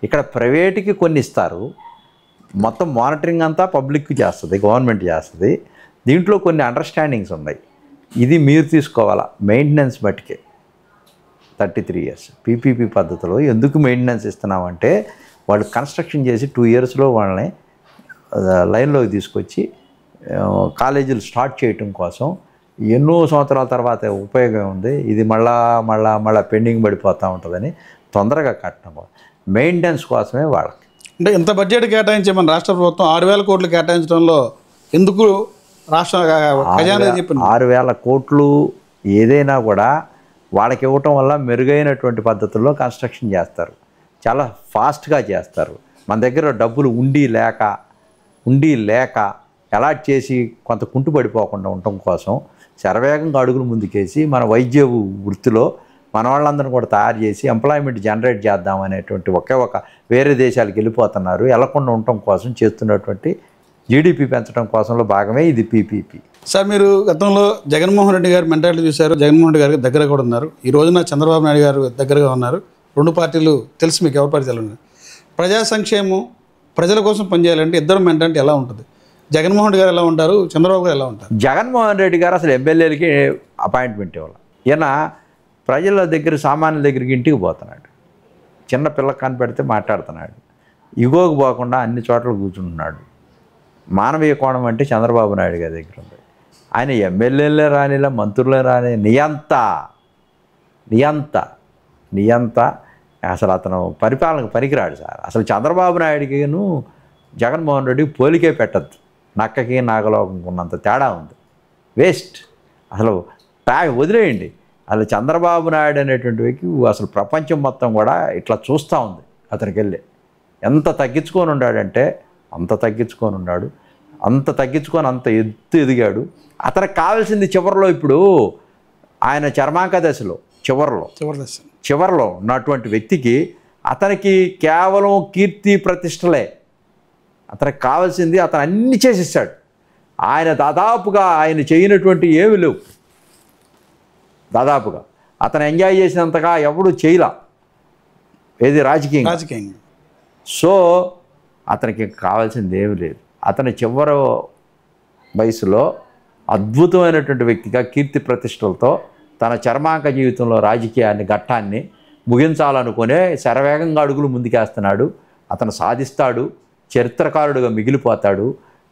ఇక్కడ ప్రైవేట్కి కొన్ని ఇస్తారు, మొత్తం మానిటరింగ్ అంతా పబ్లిక్ చేస్తుంది, గవర్నమెంట్ చేస్తుంది. దీంట్లో కొన్ని అండర్స్టాండింగ్స్ ఉన్నాయి. ఇది మీరు తీసుకోవాలా మెయింటెనెన్స్ బట్టికే 33 years పీపీపీ పద్ధతిలో. ఎందుకు మెయింటెనెన్స్ ఇస్తున్నామంటే వాళ్ళు కన్స్ట్రక్షన్ చేసి 2 yearsలో వాళ్ళని లైన్లోకి తీసుకొచ్చి కాలేజీలు స్టార్ట్ చేయటం కోసం ఎన్నో సంవత్సరాల తర్వాత ఉపయోగం ఉంది. ఇది మళ్ళా పెండింగ్ పడిపోతూ ఉంటుందని తొందరగా కట్టడం మెయింటెనెన్స్ కోసమే వాళ్ళకి. అంటే ఎంత బడ్జెట్ కేటాయించే మన రాష్ట్ర ప్రభుత్వం 6,000 కోట్లు కేటాయించడంలో ఎందుకు రాష్ట్ర ఖజానా చెప్పింది? 6,000 కోట్లు ఏదైనా కూడా వాళ్ళకి ఇవ్వటం వల్ల మెరుగైనటువంటి పద్ధతుల్లో కన్స్ట్రక్షన్ చేస్తారు, చాలా ఫాస్ట్గా చేస్తారు. మన దగ్గర డబ్బులు ఉండి లేక అలాట్ చేసి కొంత కుంటుపడిపోకుండా ఉండటం కోసం శరవేగంగా అడుగులు ముందుకేసి మన వైద్య వృత్తిలో మన వాళ్ళందరినీ కూడా తయారు చేసి ఎంప్లాయ్మెంట్ జనరేట్ చేద్దాం అనేటువంటి ఒక వేరే దేశాలకు వెళ్ళిపోతున్నారు. వెళ్లకుండా ఉండటం కోసం చేస్తున్నటువంటి జీడిపి పెంచడం కోసంలో భాగమే ఇది పీపీపీ. సార్ మీరు గతంలో జగన్మోహన్ రెడ్డి గారు మెంటాలిటీ చూశారు, జగన్మోహన్ రెడ్డి గారికి దగ్గర కూడా ఉన్నారు. ఈ రోజున చంద్రబాబు నాయుడు గారు దగ్గరగా ఉన్నారు. 2 పార్టీలు తెలుసు మీకు, ఎవరి పార్టీలు ఉన్నాయి. ప్రజా సంక్షేమం ప్రజల కోసం పనిచేయాలంటే ఇద్దరు మెంటాలిటీ ఎలా ఉంటుంది? జగన్మోహన్ రెడ్డి గారు ఎలా ఉంటారు, చంద్రబాబు గారు ఎలా ఉంటారు? జగన్మోహన్ రెడ్డి గారు అసలు ఎమ్మెల్యేలకి అపాయింట్మెంట్ ఇవ్వాలి. ఈయన ప్రజల దగ్గర సామాన్యుల దగ్గరికి ఇంటికి పోతున్నాడు, చిన్న పిల్లకి కనిపెడితే మాట్లాడుతున్నాడు, ఇగోకి పోకుండా అన్ని చోట్ల కూర్చుంటున్నాడు. మానవీయ కోణం అంటే చంద్రబాబు నాయుడు గారి దగ్గర ఉంది. ఆయన ఎమ్మెల్యేలే రానిలా, మంత్రులే రాని నియంత అసలు అతను పరిపాలనకు పనికిరాడు సార్. అసలు చంద్రబాబు నాయుడికిను జగన్మోహన్ రెడ్డికి పోలికే పెట్టద్దు. నక్కకి నాగలోకంకి ఉన్నంత తేడా ఉంది. వేస్ట్ అసలు వదిలేయండి. అసలు చంద్రబాబు నాయుడు అనేటువంటి వ్యక్తి అసలు ప్రపంచం మొత్తం కూడా ఇట్లా చూస్తూ ఉంది. అతనికి వెళ్ళి ఎంత తగ్గించుకొని ఉన్నాడంటే అంత తగ్గించుకొని ఉన్నాడు, అంత తగ్గించుకొని అంత ఎత్తు ఎదిగాడు. అతనికి కావాల్సింది చివరిలో, ఇప్పుడు ఆయన చర్మాంక దశలో చివరిలో ఉన్నటువంటి వ్యక్తికి అతనికి కేవలం కీర్తి ప్రతిష్టలే అతనికి కావాల్సింది. అతను అన్ని చేసేసాడు. ఆయన దాదాపుగా ఆయన చేయనటువంటి ఏమి లేవు. దాదాపుగా అతను ఎంజాయ్ చేసినంతగా ఎవడు చేయలా ఏది రాజకీయంగా. సో అతనికి కావాల్సింది ఏమి లేదు. అతని చివరి వయసులో అద్భుతమైనటువంటి వ్యక్తిగా కీర్తి ప్రతిష్టలతో తన చర్మాంక జీవితంలో రాజకీయాన్ని ఘట్టాన్ని ముగించాలనుకునే శరవేగంగా అడుగులు ముందుకేస్తున్నాడు. అతను సాధిస్తాడు, చరిత్రకారుడుగా మిగిలిపోతాడు,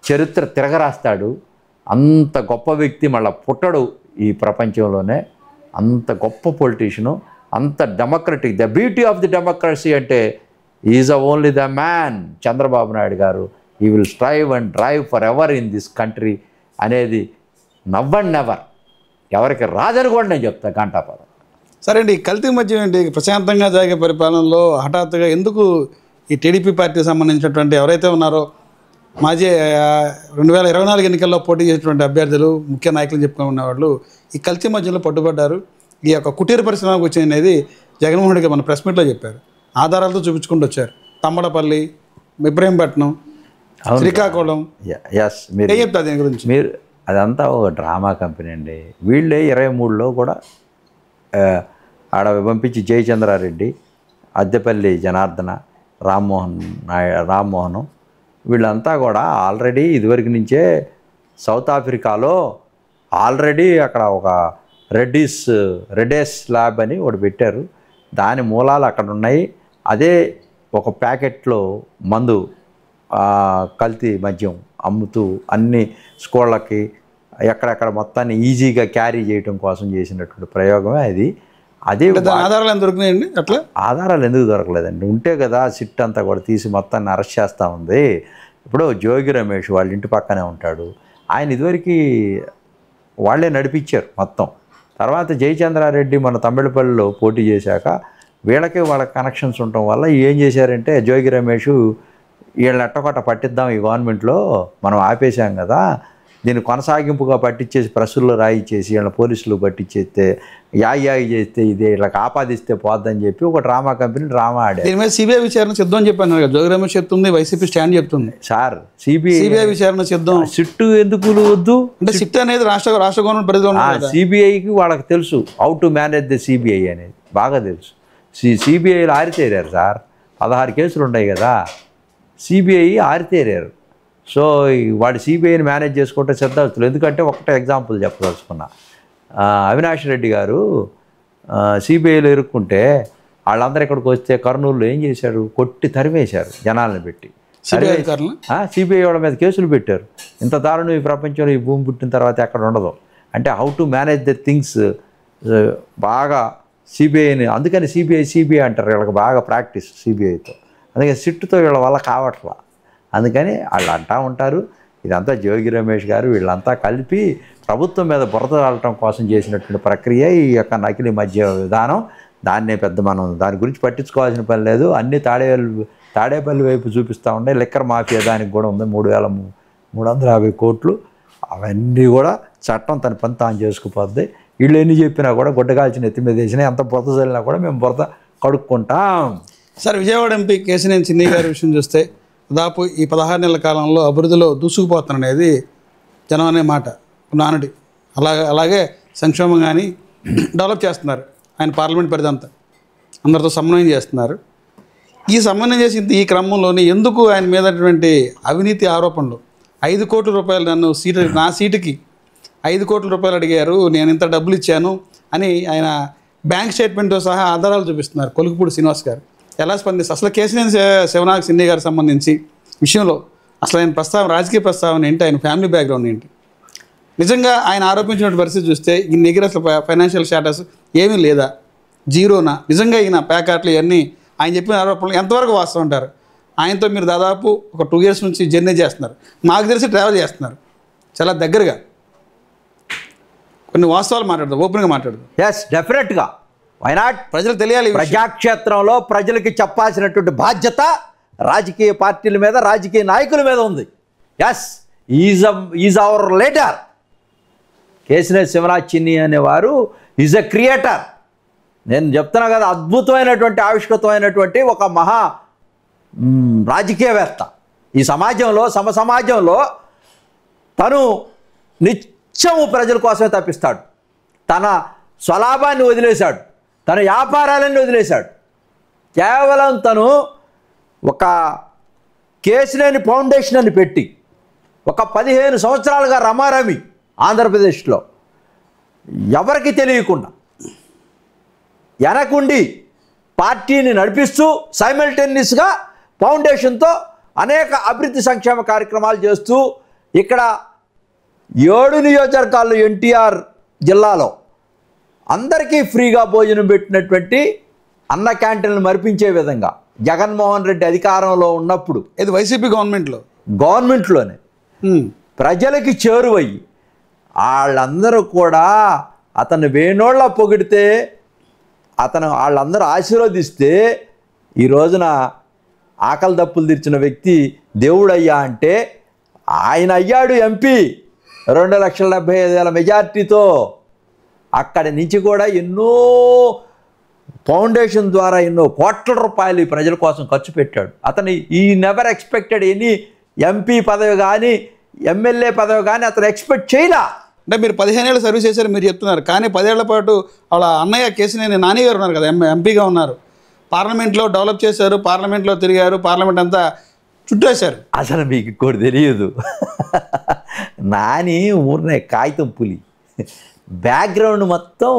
చరిత్ర తిరగరాస్తాడు. అంత గొప్ప వ్యక్తి మళ్ళీ పుట్టడు ఈ ప్రపంచంలోనే. అంత గొప్ప పొలిటీషియను, అంత democratic. The beauty of the democracy అంటే is only the man Chandrababu Naidu garu. He will strive and drive forever in this country అనేది నవ్ అండ్ నెవర్ ఎవరికి రాదని కూడా నేను చెప్తా గంటాపదం. సరే అండి, కల్తీ మధ్య ఏంటి? ప్రశాంతంగా జరిగే పరిపాలనలో హఠాత్తుగా ఎందుకు ఈ టీడీపీ పార్టీకి సంబంధించినటువంటి ఎవరైతే ఉన్నారో మాజీ 2024 ఎన్నికల్లో పోటీ చేసినటువంటి అభ్యర్థులు, ముఖ్య నాయకులు చెప్పుకున్న వాళ్ళు ఈ కల్తీ మధ్యలో పట్టుబడ్డారు. ఈ యొక్క కుటీర పరిశ్రమకు వచ్చింది అనేది జగన్మోహన్ రెడ్డి మన ప్రెస్ మీట్లో చెప్పారు. ఆధారాలతో చూపించుకుంటూ వచ్చారు. తమ్మడపల్లి, ఇబ్రహీంపట్నం, శ్రీకాకుళం. ఏం చెప్తారు దీని గురించి? మీరు అదంతా ఒక డ్రామా కంపెనీ అండి. వీళ్ళే 23లో కూడా ఆడ పంపించి జయచంద్రారెడ్డి, అద్దెపల్లి జనార్దన, రామ్మోహన్ వీళ్ళంతా కూడా ఆల్రెడీ ఇదివరకు నుంచే సౌత్ ఆఫ్రికాలో ఆల్రెడీ అక్కడ ఒక రెడేస్ ల్యాబ్ అని ఒకటి పెట్టారు. దాని మూలాలు అక్కడ ఉన్నాయి. అదే ఒక ప్యాకెట్లో మందు కల్తీ మద్యం అమ్ముతూ అన్ని స్కూళ్ళకి ఎక్కడెక్కడ మొత్తాన్ని ఈజీగా క్యారీ చేయడం కోసం చేసినటువంటి ప్రయోగమే అది. అదే ఆధారాలు ఎంత దొరికినాయండి? అట్లా ఆధారాలు ఎందుకు దొరకలేదండి? ఉంటే కదా సిట్ అంతా కూడా తీసి మొత్తాన్ని అరెస్ట్ చేస్తూ ఉంది. ఇప్పుడు జోగి రమేష్ వాళ్ళ ఇంటి పక్కనే ఉంటాడు. ఆయన ఇదివరకు వాళ్ళే నడిపించారు మొత్తం. తర్వాత జయచంద్రారెడ్డి మన తమిళపల్లిలో పోటీ చేశాక వీళ్ళకి వాళ్ళ కనెక్షన్స్ ఉండటం వల్ల ఏం చేశారంటే జోగి రమేష్ వీళ్ళని ఎట్టకొట్ట పట్టిద్దాం ఈ గవర్నమెంట్లో, మనం ఆపేశాం కదా, దీన్ని కొనసాగింపుగా పట్టించేసి ప్రెస్సుల్లో రాయిచ్చేసి వీళ్ళ పోలీసులు పట్టించేస్తే యాగి చేస్తే ఇదే వీళ్ళకి ఆపాదిస్తే పోద్దని చెప్పి ఒక డ్రామా కంపెనీ డ్రామా ఆడారు. దీని మీద సిబిఐ విచారణ సిద్ధం చెప్పాను కదా, జోగి రమేష్ చెప్తుంది, వైసీపీ స్టాండ్ చెప్తుంది. సార్ సిబిఐ విచారణ సిద్ధం. సిట్టు ఎందుకు వద్దు అంటే సిట్ అనేది రాష్ట్ర గవర్నమెంట్ పరిధిలో ఉంది. సిబిఐకి వాళ్ళకి తెలుసు how to manage the CBI అనేది బాగా తెలుసు. సిబిఐలో ఆరితేరారు సార్, 16 కేసులు ఉన్నాయి కదా, సిబిఐ ఆరితేరారు. సో వాడు సిబిఐని మేనేజ్ చేసుకుంటే సిద్ధార్థులు. ఎందుకంటే ఒకటే ఎగ్జాంపుల్ చెప్పదలుచుకున్నా, అవినాష్ రెడ్డి గారు సిబిఐలో ఇరుక్కుంటే వాళ్ళందరూ ఇక్కడికి వస్తే కర్నూలులో ఏం చేశారు, కొట్టి తరిమేశారు జనాలను పెట్టి. సిబిఐ వాళ్ళ మీద కేసులు పెట్టారు. ఇంత దారుణం ఈ ప్రపంచంలో ఈ భూమి పుట్టిన తర్వాత ఎక్కడ ఉండదు. అంటే how to manage the things బాగా సిబిఐని, అందుకని సిబిఐ అంటారు, వీళ్ళకి బాగా ప్రాక్టీస్ సిబిఐతో. అందుకని సిట్టుతో వీళ్ళ వల్ల కావట్లా, అందుకని వాళ్ళు అంటూ ఉంటారు. ఇదంతా జోగి రమేష్ గారు వీళ్ళంతా కలిపి ప్రభుత్వం మీద బురద రాలటం కోసం చేసినటువంటి ప్రక్రియ ఈ యొక్క నకిలీ మద్య విధానం. దాన్నే పెద్ద మనం దాని గురించి పట్టించుకోవాల్సిన పని లేదు. అన్నీ తాడేపల్లి వైపు చూపిస్తూ ఉండే లిక్కర్ మాఫియా దానికి కూడా ఉంది 3,350 కోట్లు. అవన్నీ కూడా చట్టం తన పని తాను చేసుకుపోద్ది. వీళ్ళు ఎన్ని చెప్పినా కూడా గుడ్డగాల్చిన ఎత్తి మీద వేసినా ఎంత బురద చల్లినా కూడా మేము బురద కడుక్కుంటాం. సార్, విజయవాడ ఎంపీ కేశినేని చిన్నయ్య గారి విషయం చూస్తే దాదాపు ఈ 16 నెలల కాలంలో అభివృద్ధిలో దూసుకుపోతాననేది జనం అనే మాట నానుడి. అలాగే సంక్షేమం కానీ డెవలప్ చేస్తున్నారు. ఆయన పార్లమెంట్ పరిధంతా అందరితో సమన్వయం చేస్తున్నారు. ఈ సమన్వయం చేసి ఈ క్రమంలోనే ఎందుకు ఆయన మీదటువంటి అవినీతి ఆరోపణలు, 5 కోట్ల రూపాయలు నా సీటుకి 5 కోట్ల రూపాయలు అడిగారు, నేను ఇంత డబ్బులు ఇచ్చాను అని ఆయన బ్యాంక్ స్టేట్మెంట్తో సహా ఆధారాలు చూపిస్తున్నారు కొలుకుపూడి శ్రీనివాస్ గారు. ఎలా స్పందిస్తారు అసలు కేశినేని శివనాగ్ చిన్నయ్య గారికి సంబంధించి విషయంలో? అసలు ఆయన రాజకీయ ప్రస్తావన ఏంటి, ఆయన ఫ్యామిలీ బ్యాక్గ్రౌండ్ ఏంటి? నిజంగా ఆయన ఆరోపించిన పరిస్థితి చూస్తే ఈ దగ్గర అసలు ఫైనాన్షియల్ స్టేటస్ ఏమీ లేదా, జీరోనా? నిజంగా ఈయన ప్యాకెట్లు ఇవన్నీ ఆయన చెప్పిన ఆరోపణలు ఎంతవరకు వాస్తవం అంటారు? ఆయనతో మీరు దాదాపు ఒక 2 years నుంచి జర్నీ చేస్తున్నారు, మాకు తెలిసి ట్రావెల్ చేస్తున్నారు చాలా దగ్గరగా. కొన్ని వాస్తవాలు మాట్లాడదాం, ఓపెన్గా మాట్లాడదాం. ఎస్, డెఫినెట్గా. Why not? ప్రజలు తెలియాలి. ప్రజాక్షేత్రంలో ప్రజలకి చెప్పాల్సినటువంటి బాధ్యత రాజకీయ పార్టీల మీద, రాజకీయ నాయకుల మీద ఉంది. Yes, is our leader. Kesineni Sivanag Chinnayya అనేవారు ఈజ్ ఎ క్రియేటర్. నేను చెప్తున్నా కదా, అద్భుతమైనటువంటి ఆవిష్కృతమైనటువంటి ఒక మహా రాజకీయవేత్త. ఈ సమాజంలో సమాజంలో తను నిత్యము ప్రజల కోసమే తప్పిస్తాడు. తన స్వలాభాన్ని వదిలేశాడు, తన వ్యాపారాలన్నీ వదిలేశాడు. కేవలం తను ఒక కేశినేని ఫౌండేషన్ అని పెట్టి ఒక 15 సంవత్సరాలుగా రమారమి ఆంధ్రప్రదేశ్లో ఎవరికి తెలియకుండా వెనకుండి పార్టీని నడిపిస్తూ సైమల్టేనియస్గా ఫౌండేషన్తో అనేక అభివృద్ధి సంక్షేమ కార్యక్రమాలు చేస్తూ ఇక్కడ 7 నియోజకవర్గాల్లో ఎన్టీఆర్ జిల్లాలో అందరికీ ఫ్రీగా భోజనం పెట్టినటువంటి అన్న క్యాంటీన్లు మరిపించే విధంగా జగన్మోహన్ రెడ్డి అధికారంలో ఉన్నప్పుడు, ఇది వైసీపీ గవర్నమెంట్లోనే ప్రజలకి చేరువయ్యి వాళ్ళందరూ కూడా అతను వేణోళ్ళ పొగిడితే, వాళ్ళందరూ ఆశీర్వదిస్తే ఈ రోజున ఆకలి దప్పులు తీర్చిన వ్యక్తి దేవుడయ్యా అంటే ఆయన అయ్యాడు ఎంపీ 2,75,000 మెజార్టీతో. అక్కడి నుంచి కూడా ఎన్నో ఫౌండేషన్ ద్వారా ఎన్నో కోట్ల రూపాయలు ఈ ప్రజల కోసం ఖర్చు పెట్టాడు. అతను ఈ నెవర్ ఎక్స్పెక్టెడ్ ఎనీ ఎంపీ పదవి కానీ ఎమ్మెల్యే పదవి కానీ అతను ఎక్స్పెక్ట్ చేయలా. అంటే మీరు 15 ఏళ్ళు సర్వీస్ చేశారు మీరు చెప్తున్నారు, కానీ 10 ఏళ్ల పాటు వాళ్ళ అన్నయ్య కేశినేని నాని గారు ఉన్నారు కదా, ఎంపీగా ఉన్నారు, పార్లమెంట్లో డెవలప్ చేశారు, పార్లమెంట్లో తిరిగారు, పార్లమెంట్ అంతా చుట్టేశారు. అసలు మీకు కూడా తెలియదు, నాని ఊరినే కాగితం పులి, బ్యాక్గ్రౌండ్ మొత్తం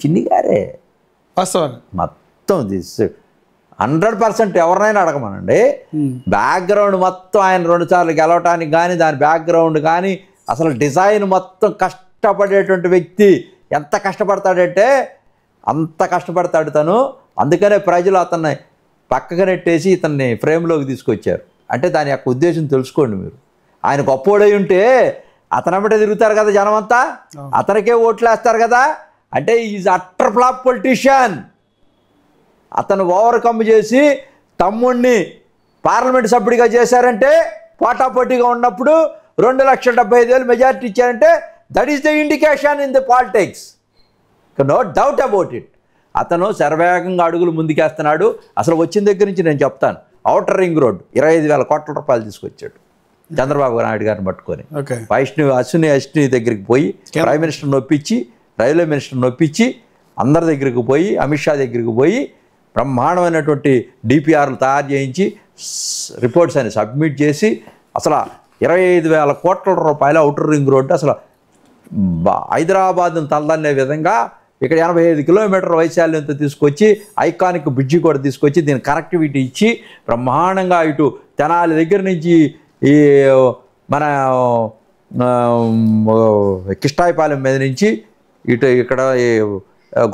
చిన్ని గారే. వాస్తవాన్ని మొత్తం 100% ఎవరినైనా అడగమనండి, బ్యాక్గ్రౌండ్ మొత్తం ఆయన 2 సార్లు గెలవటానికి కానీ దాని బ్యాక్గ్రౌండ్ కానీ అసలు డిజైన్ మొత్తం కష్టపడేటువంటి వ్యక్తి ఎంత కష్టపడతాడంటే అంత కష్టపడతాడు తను. అందుకనే ప్రజలు అతన్ని పక్కకు నెట్టేసి ఇతన్ని ఫ్రేమ్లోకి తీసుకొచ్చారు. అంటే దాని యొక్క ఉద్దేశం తెలుసుకోండి మీరు. ఆయన గొప్పోడై ఉంటే అతనమ్మటే తిరుగుతారు కదా జనం అంతా, అతనికే ఓట్లు వేస్తారు కదా. అంటే ఈజ్ అట్టర్ ఫ్లాప్ పొలిటీషియన్. అతను ఓవర్కమ్ చేసి తమ్ముడిని పార్లమెంట్ సభ్యుడిగా చేశారంటే, పోటాపోటీగా ఉన్నప్పుడు 2,75,000 మెజారిటీ ఇచ్చారంటే that is the indication in the politics. No doubt about it. అతను శరవేగంగా అడుగులు ముందుకేస్తున్నాడు. అసలు వచ్చిన దగ్గర నుంచి నేను చెప్తాను, ఔటర్ రింగ్ రోడ్ 25,000 కోట్ల రూపాయలు తీసుకొచ్చాడు చంద్రబాబు నాయుడు గారిని పట్టుకొని. అశ్విని దగ్గరికి పోయి ప్రైమ్ మినిస్టర్ నొప్పించి, రైల్వే మినిస్టర్ నొప్పించి, అందరి దగ్గరికి పోయి, అమిత్ షా దగ్గరికి పోయి బ్రహ్మాండమైనటువంటి డిపిఆర్లు తయారు చేయించి రిపోర్ట్స్ అని సబ్మిట్ చేసి అసలు 25,000 కోట్ల రూపాయల ఔటర్ రింగ్ రోడ్డు అసలు హైదరాబాద్ను తలదన్నే విధంగా ఇక్కడ 85 కిలోమీటర్ల వైశాల్యంతో తీసుకొచ్చి ఐకానిక్ బ్రిడ్జి కూడా తీసుకొచ్చి దీని కనెక్టివిటీ ఇచ్చి బ్రహ్మాండంగా ఇటు తెనాలి దగ్గర నుంచి ఈ మన కిష్టాయపాలెం మీద నుంచి ఇటు ఇక్కడ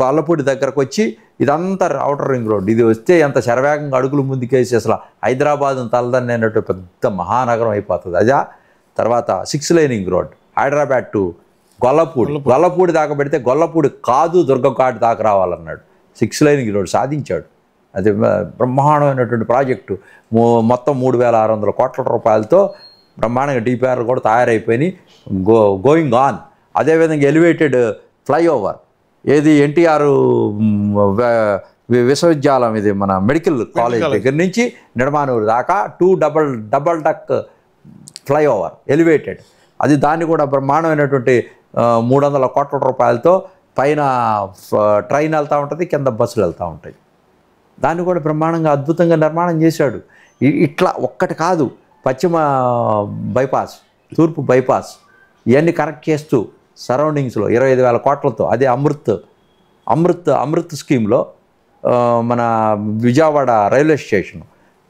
గొల్లపూడి దగ్గరకు వచ్చి ఇదంతా ఔటర్ రింగ్ రోడ్. ఇది వస్తే ఎంత శరవేగంగా అడుగులు ముందుకేసి అసలు హైదరాబాద్ను తలదన్నేటట్టు పెద్ద మహానగరం అయిపోతుంది. అదే తర్వాత 6 laning road Hyderabad to Gollapudi దాకా పెడితే గొల్లపూడి కాదు దుర్గఘాట్ దాకా రావాలన్నాడు. 6 లేనింగ్ రోడ్ సాధించాడు. అది బ్రహ్మాండమైనటువంటి ప్రాజెక్టు. మొత్తం 3,600 కోట్ల రూపాయలతో బ్రహ్మాండంగా డిపిఆర్ కూడా తయారైపోయినాయి, గోయింగ్ ఆన్. అదేవిధంగా ఎలివేటెడ్ ఫ్లైఓవర్ ఏది ఎన్టీఆర్ విశ్వవిద్యాలయం, ఇది మన మెడికల్ కాలేజ్ దగ్గర నుంచి నిడమానూరు దాకా 2 డబల్ డక్ ఫ్లైఓవర్ ఎలివేటెడ్. అది దాన్ని కూడా బ్రహ్మాండమైనటువంటి 300 కోట్ల రూపాయలతో పైన ట్రైన్ వెళ్తూ ఉంటుంది, కింద బస్సులు వెళ్తూ ఉంటాయి. దాన్ని కూడా బ్రహ్మాండంగా అద్భుతంగా నిర్మాణం చేశాడు. ఇట్లా ఒక్కటి కాదు, పశ్చిమ బైపాస్, తూర్పు బైపాస్ ఇవన్నీ కనెక్ట్ చేస్తూ సరౌండింగ్స్లో 25,000 కోట్లతో. అదే అమృత్ స్కీమ్లో మన విజయవాడ రైల్వే స్టేషన్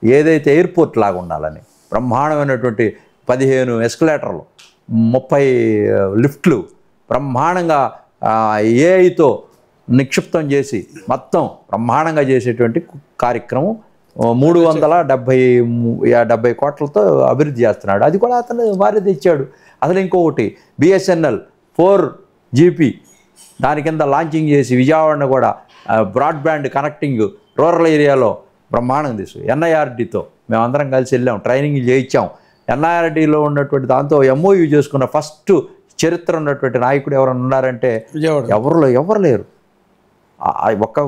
ఏదైతే ఎయిర్పోర్ట్ లాగా ఉండాలని బ్రహ్మాండమైనటువంటి 15 ఎస్కలేటర్లు, 30 లిఫ్ట్లు బ్రహ్మాండంగా ఏఐతో నిక్షిప్తం చేసి మొత్తం బ్రహ్మాండంగా చేసేటువంటి కార్యక్రమం 370 కోట్లతో అభివృద్ధి చేస్తున్నాడు. అది కూడా అతను వారే తెచ్చాడు. అసలు ఇంకొకటి బిఎస్ఎన్ఎల్ 4G దాని కింద లాంచింగ్ చేసి విజయవాడను కూడా బ్రాడ్బ్యాండ్ కనెక్టింగ్ రూరల్ ఏరియాలో బ్రహ్మాండంగా తీసుకు ఎన్ఐఆర్డీతో మేమందరం కలిసి వెళ్ళాం, ట్రైనింగ్ చేయించాం. ఎన్ఐఆర్డీలో ఉన్నటువంటి దాంతో ఎంఓయూ చేసుకున్న ఫస్ట్ చరిత్ర ఉన్నటువంటి నాయకుడు ఎవరైనా ఉన్నారంటే ఎవరు లేరు. ఒక్క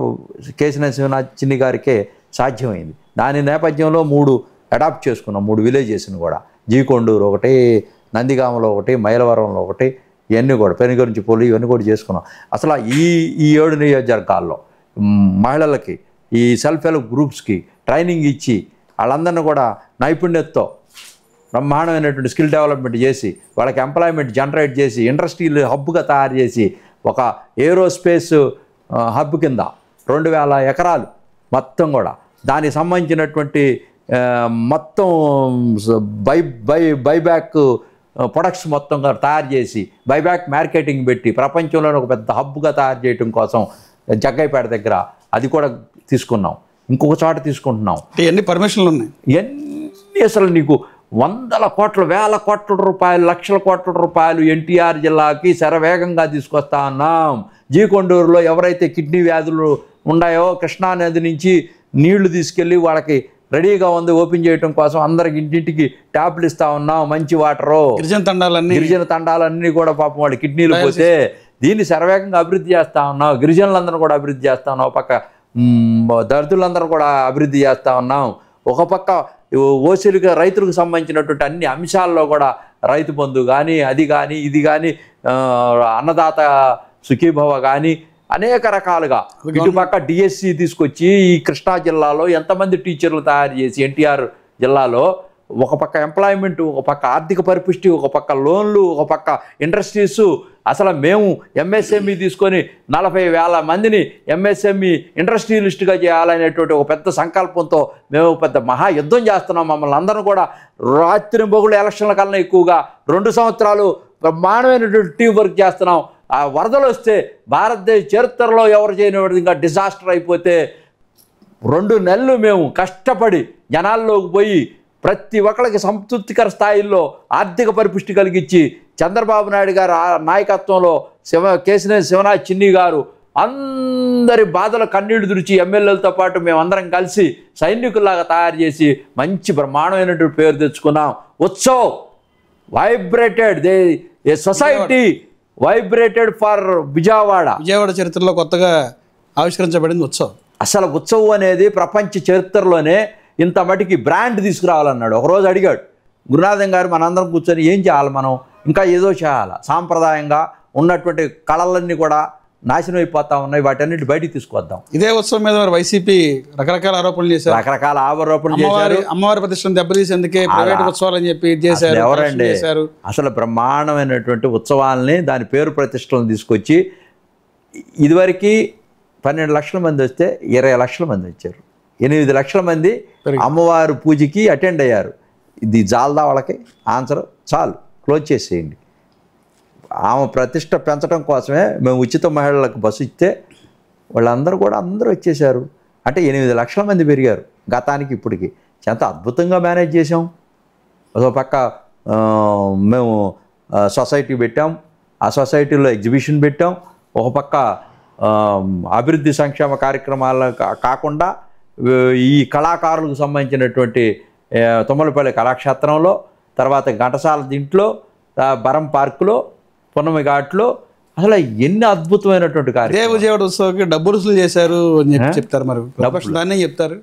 కేసీ నరసింహనాథ్ చిన్ని గారికే సాధ్యమైంది. దాని నేపథ్యంలో 3 అడాప్ట్ చేసుకున్నాం, 3 విలేజెస్ని కూడా. జీకొండూరు ఒకటి, నందిగామలో ఒకటి, మైలవరంలో ఒకటి, ఇవన్నీ కూడా పెనుగొరించి పోలి ఇవన్నీ కూడా చేసుకున్నాం. అసలు ఈ 7 నియోజకవర్గాల్లో మహిళలకి ఈ సెల్ఫ్ హెల్ప్ గ్రూప్స్కి ట్రైనింగ్ ఇచ్చి వాళ్ళందరినీ కూడా నైపుణ్యతతో బ్రహ్మాండమైనటువంటి స్కిల్ డెవలప్మెంట్ చేసి వాళ్ళకి ఎంప్లాయ్మెంట్ జనరేట్ చేసి ఇండస్ట్రియల్ హబ్గా తయారు చేసి ఒక ఏరోస్పేస్ హబ్ కింద 2,000 ఎకరాలు మొత్తం కూడా దానికి సంబంధించినటువంటి మొత్తం బైబ్యాక్ ప్రొడక్ట్స్ మొత్తం తయారు చేసి బైబ్యాక్ మార్కెటింగ్ పెట్టి ప్రపంచంలోనే ఒక పెద్ద హబ్గా తయారు చేయడం కోసం జగ్గైపేట దగ్గర అది కూడా తీసుకున్నాం. ఇంకొక చోట తీసుకుంటున్నాం. ఎన్ని పర్మిషన్లు ఉన్నాయి, ఇవన్నీ అసలు నీకు 100 కోట్ల, 1000 కోట్ల రూపాయలు, లక్షల కోట్ల రూపాయలు ఎన్టీఆర్ జిల్లాకి శరవేగంగా తీసుకొస్తా ఉన్నాం. జీకొండూరులో ఎవరైతే కిడ్నీ వ్యాధులు ఉన్నాయో కృష్ణానది నుంచి నీళ్లు తీసుకెళ్ళి వాళ్ళకి రెడీగా ఉంది ఓపెన్ చేయడం కోసం అందరికి ఇంటింటికి ట్యాబ్లు ఇస్తా ఉన్నాం, మంచి వాటరు. గిరిజన తండాలన్నీ కూడా పాపం వాళ్ళు కిడ్నీలు పోతే దీన్ని శరవేగంగా అభివృద్ధి చేస్తూ ఉన్నాం. గిరిజనులందరూ కూడా అభివృద్ధి చేస్తూ ఉన్నాం. ఒక పక్క దళితులందరూ కూడా అభివృద్ధి చేస్తూ ఉన్నాం. ఒక పక్క ఓసీలుగా రైతులకు సంబంధించినటువంటి అన్ని అంశాల్లో కూడా రైతు బంధు కానీ అది కానీ ఇది కానీ అన్నదాత సుఖీభవ కానీ అనేక రకాలుగా ఇటుపక్క డిఎస్సి తీసుకొచ్చి ఈ కృష్ణా జిల్లాలో ఎంతమంది టీచర్లు తయారు చేసి ఎన్టీఆర్ జిల్లాలో ఒక పక్క ఎంప్లాయ్మెంట్, ఒక పక్క ఆర్థిక పరిపుష్టి, ఒక పక్క లోన్లు, ఒక పక్క ఇండస్ట్రీస్. అసలు మేము ఎంఎస్ఎంఈ తీసుకొని 40,000 మందిని ఎంఎస్ఎంఈ ఇండస్ట్రియలిస్ట్గా చేయాలనేటువంటి ఒక పెద్ద సంకల్పంతో మేము పెద్ద మహాయుద్ధం చేస్తున్నాం. మమ్మల్ని అందరం కూడా రాత్రి బొగులు ఎలక్షన్ల కన్నా ఎక్కువగా 2 సంవత్సరాలు బ్రహ్మాండమైనటువంటి టీం వర్క్ చేస్తున్నాం. ఆ వరదలు వస్తే భారతదేశ చరిత్రలో ఎవరు చేయని విధంగా డిజాస్టర్ అయిపోతే 2 నెలలు మేము కష్టపడి జనాల్లోకి పోయి ప్రతి ఒక్కరికి సంతృప్తికర స్థాయిల్లో ఆర్థిక పరిపుష్టి కలిగించి చంద్రబాబు నాయుడు గారు నాయకత్వంలో కేసినేని శివనాథ్ చిన్ని గారు అందరి బాధల కన్నీళ్లు తుడిచి ఎమ్మెల్యేలతో పాటు మేమందరం కలిసి సైనికుల్లాగా తయారు చేసి మంచి బ్రహ్మాండమైనటువంటి పేరు తెచ్చుకున్నాం. Utsav vibrated A society vibrated for Vijayawada చరిత్రలో కొత్తగా ఆవిష్కరించబడింది ఉత్సవ్. అసలు ఉత్సవ్ అనేది ప్రపంచ చరిత్రలోనే ఇంత మటుకి బ్రాండ్ తీసుకురావాలన్నాడు. ఒకరోజు అడిగాడు గురునాథం గారు, మనందరం కూర్చొని ఏం చేయాలి, మనం ఇంకా ఏదో చేయాలి, సాంప్రదాయంగా ఉన్నటువంటి కళలన్నీ కూడా నాశనం అయిపోతా ఉన్నాయి, వాటన్నిటి బయటికి తీసుకొద్దాం. ఇదే ఉత్సవం మీద మరి వైసీపీ రకరకాల ఆరోపణలు చేశారు. రకరకాల ఆరోపణలు చేశారు. అమ్మవారి ప్రతిష్టను దెబ్బతీసేందుకే ప్రైవేట్ ఉత్సవాలు అని చెప్పి చేశారు. ఎవరండి అసలు బ్రహ్మాండమైనటువంటి ఉత్సవాలని దాని పేరు ప్రతిష్టలను తీసుకొచ్చి ఇదివరకు 12 లక్షల మంది వస్తే 20 లక్షల మంది వచ్చారు. 8 లక్షల మంది అమ్మవారి పూజకి అటెండ్ అయ్యారు. ఇది జాలదా వాళ్ళకి ఆన్సర్, చాలు క్లోజ్ చేసేయండి. ఆమె ప్రతిష్ట పెంచడం కోసమే మేము ఉచిత మహిళలకు బస్సు ఇస్తే వాళ్ళందరూ కూడా అందరూ వచ్చేసారు. అంటే 8 లక్షల మంది పెరిగారు గతానికి ఇప్పటికి. ఎంత అద్భుతంగా మేనేజ్ చేసాం. ఒక పక్క మేము సొసైటీ పెట్టాం, ఆ సొసైటీలో ఎగ్జిబిషన్ పెట్టాం. ఒక పక్క అభివృద్ధి సంక్షేమ కార్యక్రమాలు కాకుండా ఈ కళాకారులకు సంబంధించినటువంటి తుమ్మలపల్లి కళాక్షేత్రంలో, తర్వాత ఘంటసాల దీంట్లో, బరం పార్కులో, పున్నమి ఘాట్లో అసలు ఎన్ని అద్భుతమైనటువంటి కార్యక్రమాలు. విజయవాడ ఉత్సవానికి డబ్బులు వసూలు చేశారు అని చెప్పి చెప్తారు. మరి దాన్నే చెప్తారు.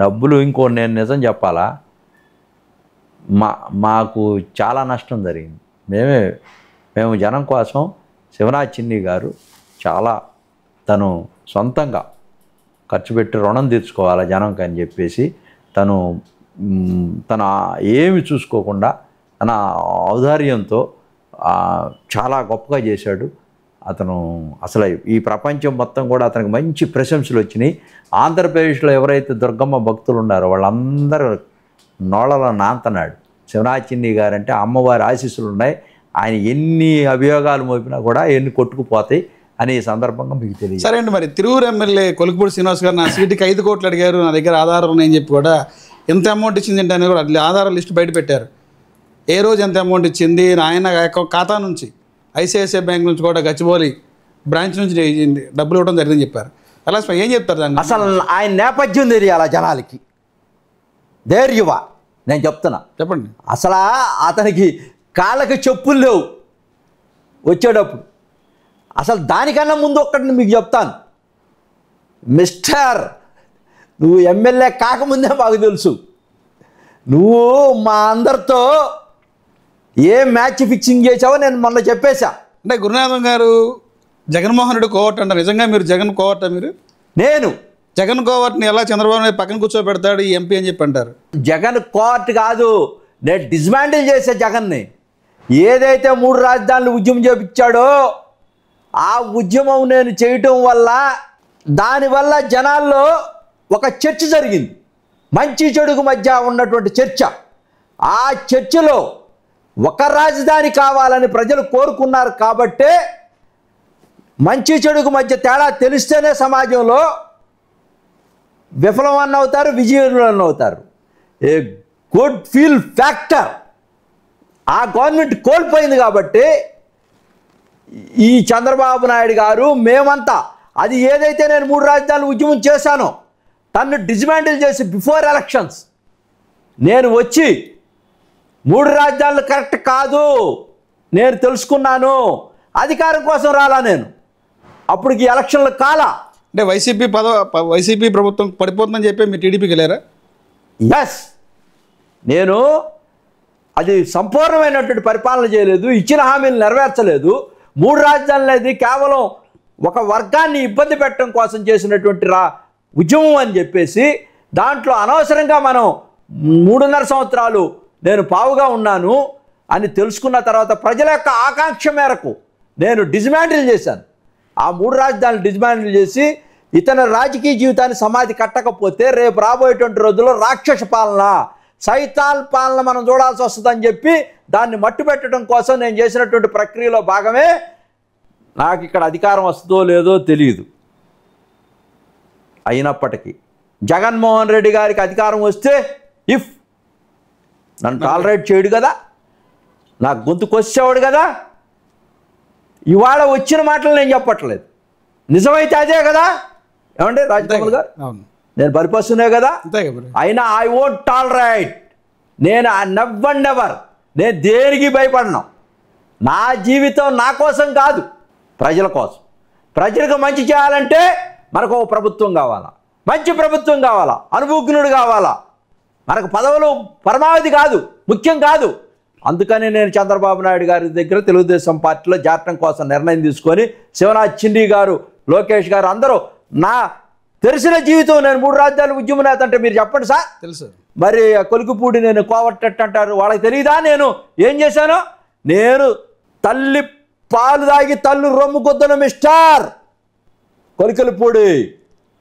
డబ్బులు ఇంకో నేను నిజం చెప్పాలా, మాకు చాలా నష్టం జరిగింది. మేము జనం కోసం శివనాథ్ చిన్ని గారు చాలా తను సొంతంగా ఖర్చు పెట్టి రుణం తీర్చుకోవాలి జనంకి అని చెప్పేసి తన ఏమి చూసుకోకుండా తన ఔదార్యంతో చాలా గొప్పగా చేశాడు అతను. అసలు ఈ ప్రపంచం మొత్తం కూడా అతనికి మంచి ప్రశంసలు వచ్చినాయి. ఆంధ్రప్రదేశ్లో ఎవరైతే దుర్గమ్మ భక్తులు ఉన్నారో వాళ్ళందరూ నోళ్ళలో నాంతనాడు. శివనాథ్ చిన్ని గారంటే అమ్మవారి ఆశీస్సులు ఉన్నాయి, ఆయన ఎన్ని అభియోగాలు మోపినా కూడా ఎన్ని కొట్టుకుపోతాయి అని ఈ సందర్భంగా మీకు తెలియదు. సరే అండి, మరి తిరువురు ఎమ్మెల్యే కొలుకుపూడి శ్రీనివాస్ గారు నా సీటుకి 5 కోట్లు అడిగారు, నా దగ్గర ఆధారం ఉన్నాయని చెప్పి కూడా ఎంత అమౌంట్ ఇచ్చింది అని కూడా ఆధార లిస్ట్ బయట పెట్టారు. ఏ రోజు ఎంత అమౌంట్ ఇచ్చింది, ఆయన ఖాతా నుంచి ఐసిఐసిఐ బ్యాంక్ నుంచి కూడా గచ్చిబౌలి బ్రాంచ్ నుంచి డబ్బులు ఇవ్వడం జరిగిందని చెప్పారు. అలా ఏం చెప్తారు దాన్ని? అసలు ఆయన నేపథ్యం తెలియాలా జనాలకి, ధైర్యవా నేను చెప్తున్నా. చెప్పండి. అసలు అతనికి కాళ్ళకి చెప్పులు లేవు వచ్చేటప్పుడు. అసలు దానికన్నా ముందు ఒక్కటి మీకు చెప్తాను. మిస్టర్, నువ్వు ఎమ్మెల్యే కాకముందే మాకు తెలుసు నువ్వు మా అందరితో ఏ మ్యాచ్ ఫిక్సింగ్ చేసావో నేను మొన్న చెప్పేశా. అంటే గురునాథం గారు జగన్మోహన్ రెడ్డి కోవట్ అంటారు. నిజంగా మీరు జగన్ కోవట? మీరు నేను జగన్ కోవట్ని ఎలా చంద్రబాబు నాయుడు పక్కన కూర్చోబెడతాడు ఈ ఎంపీ అని చెప్పి అంటారు. జగన్ కోవట్ కాదు, నేను డిస్మాంటిల్ చేసే జగన్ని. ఏదైతే 3 రాజధానులు ఉద్యమం చేపించాడో ఆ ఉద్యమం నేను చేయటం వల్ల దానివల్ల జనాల్లో ఒక చర్చ జరిగింది, మంచి చెడుకు మధ్య ఉన్నటువంటి చర్చ. ఆ చర్చలో ఒక రాజధాని కావాలని ప్రజలు కోరుకున్నారు కాబట్టే మంచి చెడుకు మధ్య తేడా తెలిస్తేనే సమాజంలో విఫలం అవుతారు, విజయం అవుతారు. ఏ గుడ్ ఫీల్ ఫ్యాక్టర్ ఆ గవర్నమెంట్ కోల్పోయింది కాబట్టి ఈ చంద్రబాబు నాయుడు గారు మేమంతా అది ఏదైతే నేను 3 రాజధానులు ఉద్యమం చేశానో తను డిస్మాంటిల్ చేసి బిఫోర్ ఎలక్షన్స్ నేను వచ్చి 3 రాజధానులు కరెక్ట్ కాదు నేను తెలుసుకున్నాను, అధికారం కోసం రాలా నేను. అప్పటికి ఎలక్షన్లు కాలా. అంటే వైసీపీ ప్రభుత్వం పడిపోతుందని చెప్పి మీరు టీడీపీకి వెళ్ళారా? ఎస్, నేను అది సంపూర్ణమైనటువంటి పరిపాలన చేయలేదు, ఇచ్చిన హామీలు నెరవేర్చలేదు. 3 రాజధానులు అనేది కేవలం ఒక వర్గాన్ని ఇబ్బంది పెట్టడం కోసం చేసినటువంటి ఉద్యమం అని చెప్పేసి దాంట్లో అనవసరంగా మనం 3.5 సంవత్సరాలు నేను పావుగా ఉన్నాను అని తెలుసుకున్న తర్వాత ప్రజల యొక్క ఆకాంక్ష మేరకు నేను డిస్మాంటిల్ చేశాను. ఆ 3 రాజధానులు డిస్మాంటిల్ చేసి ఇతని రాజకీయ జీవితాన్ని సమాధి కట్టకపోతే రేపు రాబోయేటువంటి రోజుల్లో రాక్షస పాలన, సైతాన్ పాలన మనం చూడాల్సి వస్తుందని చెప్పి దాన్ని మట్టు పెట్టడం కోసం నేను చేసినటువంటి ప్రక్రియలో భాగమే నాకు ఇక్కడ అధికారం వస్తుందో లేదో తెలియదు. అయినప్పటికీ జగన్మోహన్ రెడ్డి గారికి అధికారం వస్తే నన్ను టాలరేట్ చేయడు కదా, నాకు గొంతు కొచ్చేవాడు కదా. ఇవాళ వచ్చిన మాటలు నేను చెప్పట్లేదు, నిజమైతే అదే కదా. ఏమంటే రాజకమల్ గారు, నేను బలిపస్తునే కదా. అయినా ఐ వోంట్ టాలరేట్. నేను నెవర్ నేను దేనికి భయపడను. నా జీవితం నా కోసం కాదు, ప్రజల కోసం. ప్రజలకు మంచి చేయాలంటే మనకు ఒక ప్రభుత్వం కావాలా, మంచి ప్రభుత్వం కావాలా, అనుభవజ్ఞుడు కావాలా. మనకు పదవులు పరమావధి కాదు, ముఖ్యం కాదు. అందుకని నేను చంద్రబాబు నాయుడు గారి దగ్గర తెలుగుదేశం పార్టీలో చేరటం కోసం నిర్ణయం తీసుకొని శివనాథ్ చిండి గారు, లోకేష్ గారు అందరూ నా తెలిసిన జీవితం. నేను 3 రాజ్యాల ఉద్యమ నేత అంటే మీరు చెప్పండి సార్. తెలుసు. మరి కొలుకుపూడి నేను కోవట్టట్టు అంటారు, వాళ్ళకి తెలియదా నేను ఏం చేశాను? నేను తల్లి పాలు తాగి తల్లు రొమ్ము కొద్దను మిస్టర్ కొలికలపూడి.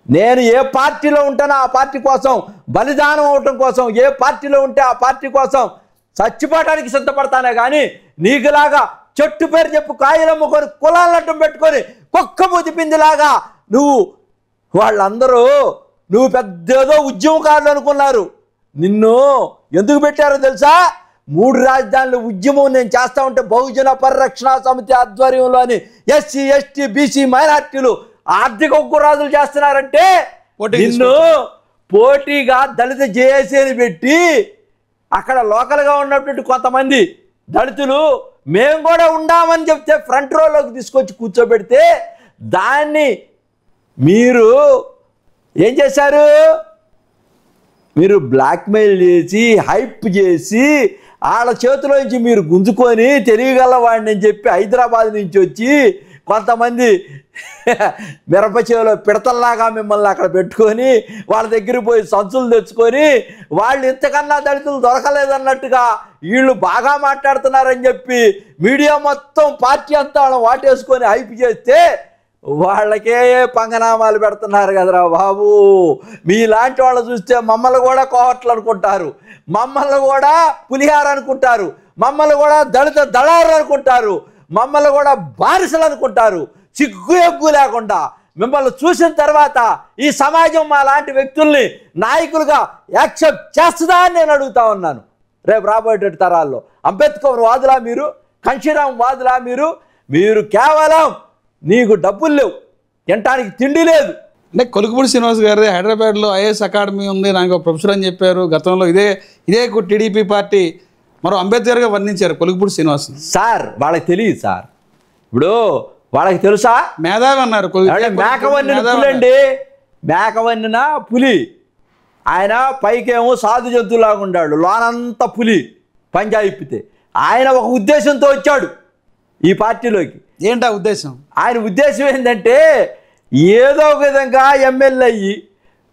నేను ఏ పార్టీలో ఉంటానో ఆ పార్టీ కోసం బలిదానం అవటం కోసం, ఏ పార్టీలో ఉంటే ఆ పార్టీ కోసం చచ్చిపోవటానికి సిద్ధపడతానే కానీ నీకులాగా చెట్టు పేరు చెప్పు కాయలమ్ముకొని కులాలట్టం పెట్టుకొని కుక్కమూతి పిందిలాగా వాళ్ళందరూ నువ్వు పెద్దేదో ఉద్యమకారులు అనుకున్నారు. నిన్ను ఎందుకు పెట్టారో తెలుసా? 3 రాజధానుల ఉద్యమం నేను చేస్తా ఉంటే బహుజన పరిరక్షణ సమితి ఆధ్వర్యంలోని ఎస్సీ ఎస్టీ బీసీ మైనార్టీలు ఆర్థిక ఉగ్రవాదులు చేస్తున్నారంటే నిన్ను పోటీగా దళిత జేఏసీని పెట్టి అక్కడ లోకల్గా ఉన్నటువంటి కొంతమంది దళితులు మేము కూడా ఉండామని చెప్తే ఫ్రంట్ రోలోకి తీసుకొచ్చి కూర్చోబెడితే దాన్ని మీరు ఏం చేశారు? మీరు బ్లాక్మెయిల్ చేసి హైప్ చేసి వాళ్ళ చేతిలో నుంచి మీరు గుంజుకొని తెలియగలవాడిని అని చెప్పి హైదరాబాద్ నుంచి వచ్చి కొంతమంది మిరపచేలో పిడతల్లాగా మిమ్మల్ని అక్కడ పెట్టుకొని వాళ్ళ దగ్గరికి పోయి సంచులు తెచ్చుకొని వాళ్ళు ఇంతకన్నా దళితులు దొరకలేదన్నట్టుగా వీళ్ళు బాగా మాట్లాడుతున్నారని చెప్పి మీడియా మొత్తం పార్టీ అంతా వాళ్ళని వాటేసుకొని హైప్ చేస్తే వాళ్ళకే పంగనామాలు పెడుతున్నారు కదరా బాబు. మీలాంటి వాళ్ళు చూస్తే మమ్మల్ని కూడా కోవట్లు అనుకుంటారు, మమ్మల్ని కూడా పులిహార అనుకుంటారు, మమ్మల్ని కూడా దళిత దళారు అనుకుంటారు, మమ్మల్ని కూడా బానిసలు అనుకుంటారు. సిగ్గు ఎగ్గు లేకుండా మిమ్మల్ని చూసిన తర్వాత ఈ సమాజం మా లాంటి వ్యక్తుల్ని నాయకులుగా యాక్సెప్ట్ చేస్తుందా అని నేను అడుగుతా ఉన్నాను. రేపు రాబోయేట తరాల్లో అంబేద్కర్ వాదులా మీరు, కాంశీరామ్ వాదులా మీరు? మీరు కేవలం నీకు డబ్బులు లేవు, తినటానికి తిండి లేదు. అంటే కొలుకుపూడి శ్రీనివాస్ గారి హైదరాబాద్లో ఐఏఎస్ అకాడమీ ఉంది, నాకు ప్రొఫెసర్ అని చెప్పారు. గతంలో ఇదే టీడీపీ పార్టీ మరో అంబేద్కర్గా వర్ణించారు కొలుకుపూడి శ్రీనివాస్. సార్ వాళ్ళకి తెలియదు సార్. ఇప్పుడు వాళ్ళకి తెలుసా? మేధావి అన్నారు. మేకవన్నిన పులి అండి, మేకవన్నిన పులి. ఆయన పైకేమో సాధు జంతువులాగా ఉన్నాడు, లోనంతా పులి పంజాయిప్పితే. ఆయన ఒక ఉద్దేశంతో వచ్చాడు ఈ పార్టీలోకి. ఏంటా ఉద్దేశం? ఆయన ఉద్దేశం ఏంటంటే ఏదో ఒక విధంగా ఎమ్మెల్యే అయ్యి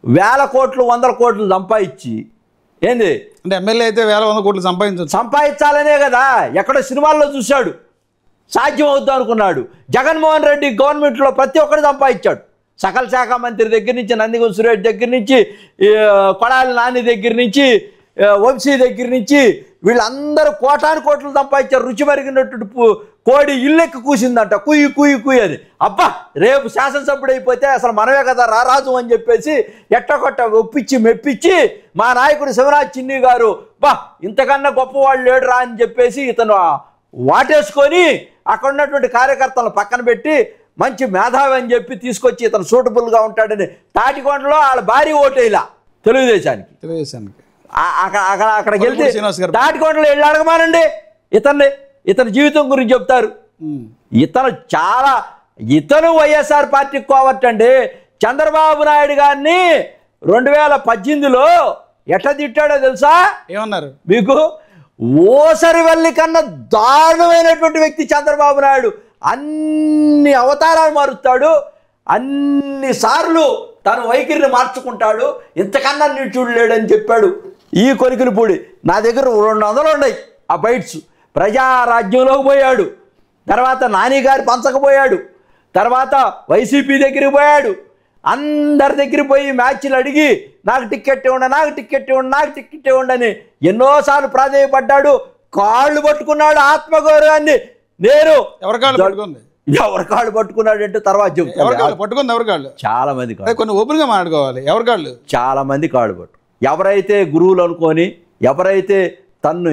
1000 కోట్లు 100 కోట్లు సంపాదించి ఏంది అంటే ఎమ్మెల్యే అయితే 1000-100 కోట్లు సంపాదించాలనే కదా. ఎక్కడో సినిమాల్లో చూశాడు, సాధ్యం అవుద్దాం అనుకున్నాడు. జగన్మోహన్ రెడ్డి గవర్నమెంట్లో ప్రతి ఒక్కరు సంపాదించాడు. సకల శాఖ మంత్రి దగ్గర నుంచి, నందిగం సురేష్ దగ్గర నుంచి, కొడాలి నాని దగ్గర నుంచి, వంశీ దగ్గర నుంచి వీళ్ళందరూ కోటాను కోట్లు సంపాదించారు. రుచి మరిగినట్టు కోడి ఇల్లెక్కి కూసిందంట, కుయ్యి కుయ్యి కుయ్యి అని. అబ్బా రేపు శాసనసభ్యుడు అయిపోతే అసలు మనమే కదా రారాజు అని చెప్పేసి ఎట్టకొట్ట ఒప్పించి మెప్పించి మా నాయకుడు శివనాథ్ చిన్ని గారు బా ఇంతకన్నా గొప్పవాళ్ళు లేడురా అని చెప్పేసి ఇతను వాటేసుకొని అక్కడ ఉన్నటువంటి కార్యకర్తలను పక్కన పెట్టి మంచి మేధావి అని చెప్పి తీసుకొచ్చి ఇతను సూటబుల్గా ఉంటాడని తాటికొండలో వాళ్ళ భారీ ఓటేలా తెలుగుదేశానికి అక్కడికి వెళ్తే తాటికొండలో వెళ్ళి అడగమానండి ఇతని జీవితం గురించి చెప్తారు. ఇతను వైఎస్ఆర్ పార్టీకి కోవట్టండి. చంద్రబాబు నాయుడు గారిని 2018లో ఎట్లా తిట్టాడో తెలుసా? ఏమన్నారు మీకు? ఓసరివల్లి కన్నా దారుణమైనటువంటి వ్యక్తి చంద్రబాబు నాయుడు. అన్ని అవతారాలు మారుస్తాడు, అన్నిసార్లు తన వైఖరిని మార్చుకుంటాడు, ఇంతకన్నా నీడు చూడలేడని చెప్పాడు ఈ కొలికిలపూడి. నా దగ్గర 200 ఉన్నాయి ఆ బైట్స్. ప్రజారాజ్యంలోకి పోయాడు, తర్వాత నాని గారి పంచకపోయాడు, తర్వాత వైసీపీ దగ్గరికి పోయాడు, అందరి దగ్గర పోయి మ్యాచ్లు అడిగి నాకు టికెట్ ఇవ్వండి, నాకు టికెట్ ఇవ్వండి, నాకు టికెట్ ఇవ్వండి అని ఎన్నోసార్లు ప్రాధేయపడ్డాడు. కాళ్ళు పట్టుకున్నాడు ఆత్మగౌరవాన్ని. నేను ఎవరి కాళ్ళు పట్టుకుంది, ఎవరి కాళ్ళు పట్టుకున్నాడు అంటే తర్వాత చెప్తాను. ఎవరి కాళ్ళు పట్టుకుంది, ఎవరి కాళ్ళు? చాలా మంది కాళ్ళు, కొన్ని ఓపెన్గా మాట్లాడుకోవాలి. ఎవరి కాళ్ళు? చాలా మంది కాళ్ళు పట్టు. ఎవరైతే గురువులు అనుకొని, ఎవరైతే తన్ను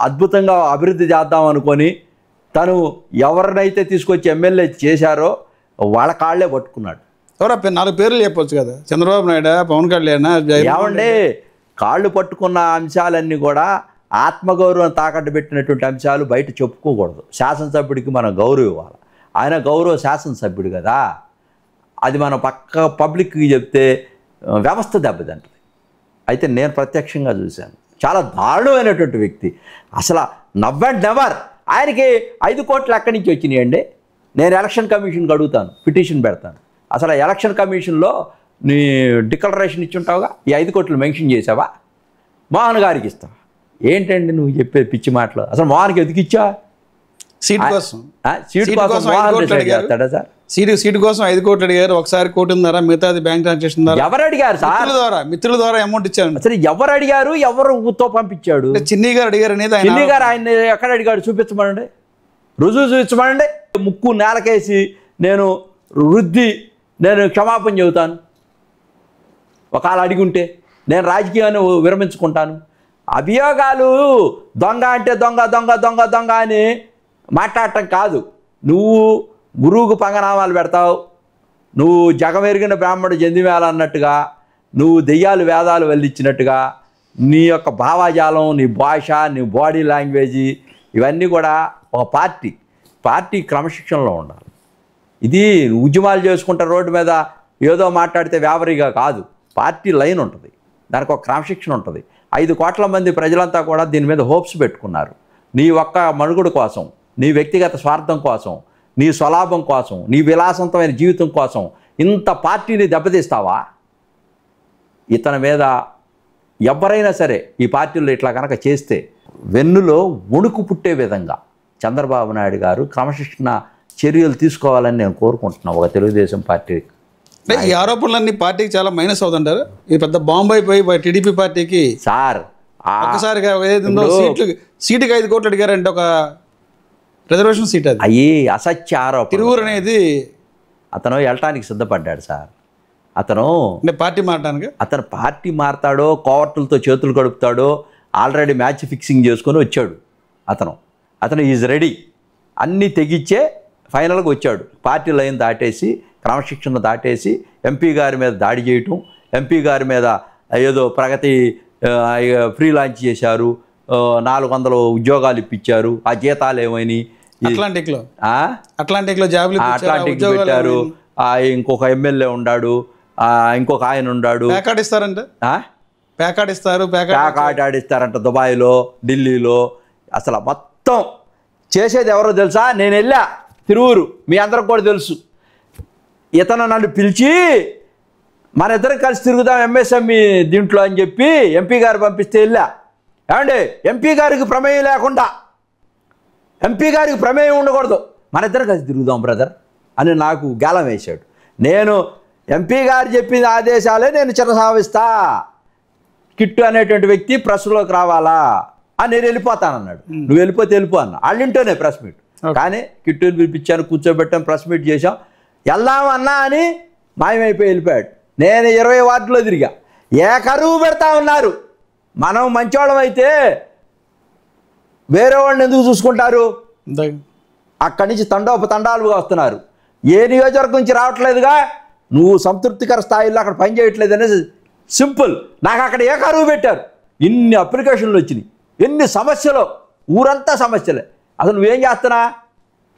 అద్భుతంగా అభివృద్ధి చేద్దాం అనుకొని తను ఎవరినైతే తీసుకొచ్చి ఎమ్మెల్యే చేశారో వాళ్ళ కాళ్ళే పట్టుకున్నాడు. ఎవరా 4 పేర్లు చెప్పొచ్చు కదా, చంద్రబాబు నాయుడు, పవన్ కళ్యాణ్? ఏమండి, కాళ్ళు పట్టుకున్న అంశాలన్నీ కూడా ఆత్మగౌరవం తాకట్టు పెట్టినటువంటి అంశాలు బయట చెప్పుకోకూడదు. శాసనసభ్యుడికి మనం గౌరవం ఇవ్వాలి. ఆయన గౌరవ శాసనసభ్యుడు కదా, అది మనం పబ్లిక్కి చెప్తే వ్యవస్థ దెబ్బతింటుంది. అయితే నేను ప్రత్యక్షంగా చూశాను. చాలా దారుణమైనటువంటి వ్యక్తి. అసలు నవ్ అండ్ నెవర్. ఆయనకి 5 కోట్లు ఎక్కడి నుంచి వచ్చినాయండి? నేను ఎలక్షన్ కమిషన్కి అడుగుతాను, పిటిషన్ పెడతాను. అసలు ఎలక్షన్ కమిషన్లో నీ డిక్లరేషన్ ఇచ్చుంటావుగా, ఈ 5 కోట్లు మెన్షన్ చేసావా? మోహన్ గారికి ఇస్తావా? ఏంటండి నువ్వు చెప్పే పిచ్చి మాటలు? అసలు మోహన్కి ఎందుకు ఇచ్చా? సీట్ కోసం. సీట్ కోసం మోహన్ డిసైడ్ చేస్తాడా సార్? సీటు కోసం 5 కోట్లు అడిగారు. ఒకసారి 1 కోటి ఉందారా, మిగతాది బ్యాంక్ ట్రాన్సాక్షన్ ద్వారా. ఎవరు అడిగారు సార్? మిత్రుల ద్వారా అమౌంట్ ఇచ్చారు. అసలు ఎవరు అడిగారు? ఎవరుతో పంపించాడు? చిన్ని గారు అడిగారు అనేది. చిన్ని గారు ఆయన ఎక్కడ అడిగాడు? చూపించమనండి, రుజువు చూపించమనండి. ముక్కు నేలకేసి నేను వృద్ధి, నేను క్షమాపణ చెబుతాను. ఒకవేళ అడిగి ఉంటే నేను రాజకీయాన్ని విరమించుకుంటాను. అభియోగాలు దొంగ అంటే దొంగ దొంగ దొంగ దొంగ అని మాట్లాడటం కాదు. నువ్వు గురువుకు పంగనామాలు పెడతావు, నువ్వు జగమెరిగిన బ్రాహ్మణుడు జందిమేళ అన్నట్టుగా, నువ్వు దెయ్యాలు వేదాలు వెళ్ళిచ్చినట్టుగా నీ యొక్క భావాజాలం, నీ భాష, నీ బాడీ లాంగ్వేజ్ ఇవన్నీ కూడా ఒక పార్టీ క్రమశిక్షణలో ఉండాలి. ఇది ఉద్యమాలు చేసుకుంటే రోడ్డు మీద ఏదో మాట్లాడితే వ్యాపారిగా కాదు. పార్టీ లైన్ ఉంటుంది, దానికి ఒక క్రమశిక్షణ ఉంటుంది. 5 కోట్ల మంది ప్రజలంతా కూడా దీని మీద హోప్స్ పెట్టుకున్నారు. నీ ఒక్క మనుగడ కోసం, నీ వ్యక్తిగత స్వార్థం కోసం, నీ స్వలాభం కోసం, నీ విలాసవంతమైన జీవితం కోసం ఇంత పార్టీని దెబ్బతీస్తావా? ఇతని మీద ఎవరైనా సరే ఈ పార్టీలో ఇట్లా కనుక చేస్తే వెన్నులో వణుకు పుట్టే విధంగా చంద్రబాబు నాయుడు గారు క్రమశిక్షణ చర్యలు తీసుకోవాలని నేను కోరుకుంటున్నాను ఒక తెలుగుదేశం పార్టీ. ఈ ఆరోపణలన్నీ పార్టీకి చాలా మైనస్ అవుతుంటారు. ఇది పెద్ద బాంబు అయిపోయి టీడీపీ పార్టీకి సార్ ఒక్కసారిగా ఏదో సీటుకి 5 కోట్లు అడిగారంటే ఒక రిజర్వేషన్ సీట్ అది. అయ్యి అసత్య ఆరోపణ. తిరువురు అనేది అతను వెళ్ళటానికి సిద్ధపడ్డాడు సార్. అతను పార్టీ మారతాడో, కోవర్టులతో చేతులు కడుపుతాడో, ఆల్రెడీ మ్యాచ్ ఫిక్సింగ్ చేసుకొని వచ్చాడు. అతను ఈజ్ రెడీ. అన్నీ తెగిచ్చే ఫైనల్గా వచ్చాడు. పార్టీ లైన్ దాటేసి, క్రమశిక్షణ దాటేసి ఎంపీ గారి మీద దాడి చేయటం, ఎంపీ గారి మీద ఏదో ప్రగతి ఫ్రీ లాంచ్ చేశారు, 400 ఉద్యోగాలు ఇప్పించారు, ఆ జీతాలు ఏమైనాయి, అట్లాంటిక్లో జాబులు అట్లాంటిక్ పెట్టారు, ఇంకొక ఎమ్మెల్యే ఉన్నాడు, ఇంకొక ఆయన ఉన్నాడు, ప్యాకాట్ ఆడిస్తారంట దుబాయ్లో, ఢిల్లీలో. అసలు మొత్తం చేసేది ఎవరో తెలుసా? నేను వెళ్ళా తిరువురు, మీ అందరికి కూడా తెలుసు. ఇతను నన్ను పిలిచి మన ఇద్దరం కలిసి తిరుగుదాం ఎంఎస్ఎంఈ దీంట్లో అని చెప్పి ఎంపీ గారు పంపిస్తే వెళ్ళా. ఏమండి, ఎంపీ గారికి ప్రమేయం లేకుండా, ఎంపీ గారికి ప్రమేయం ఉండకూడదు, మన ఇద్దరం కలిసి తిరుగుదాం బ్రదర్ అని నాకు గేలం వేశాడు. నేను ఎంపీ గారు చెప్పిన ఆదేశాలే నేను చిరసావిస్తా, కిట్టు అనేటువంటి వ్యక్తి ప్రెస్లోకి రావాలా అని నేను వెళ్ళిపోతానన్నాడు. నువ్వు వెళ్ళిపోతే వెళ్ళిపో అన్న. వాళ్ళింటోనే ప్రెస్ మీట్. కానీ కిట్టుని పిలిపించాను, కూర్చోబెట్టాం, ప్రెస్ మీట్ చేసాం. వెళ్దామన్నా అని మాయమైపోయి వెళ్ళిపోయాడు. నేను 20 వార్డులో తిరిగా. కరువు పెడతా ఉన్నారు. మనం మంచివాళ్ళం అయితే వేరే వాళ్ళని ఎందుకు చూసుకుంటారు? అక్కడి నుంచి తండాలుగా వస్తున్నారు. ఏ నియోజకవర్గం నుంచి రావట్లేదుగా, నువ్వు సంతృప్తికర స్థాయిలో అక్కడ పని చేయట్లేదు అనేది సింపుల్. నాకు అక్కడ కరువు పెట్టారు. ఇన్ని అప్లికేషన్లు వచ్చినాయి, ఎన్ని సమస్యలు, ఊరంతా సమస్యలే. అసలు నువ్వేం చేస్తున్నా?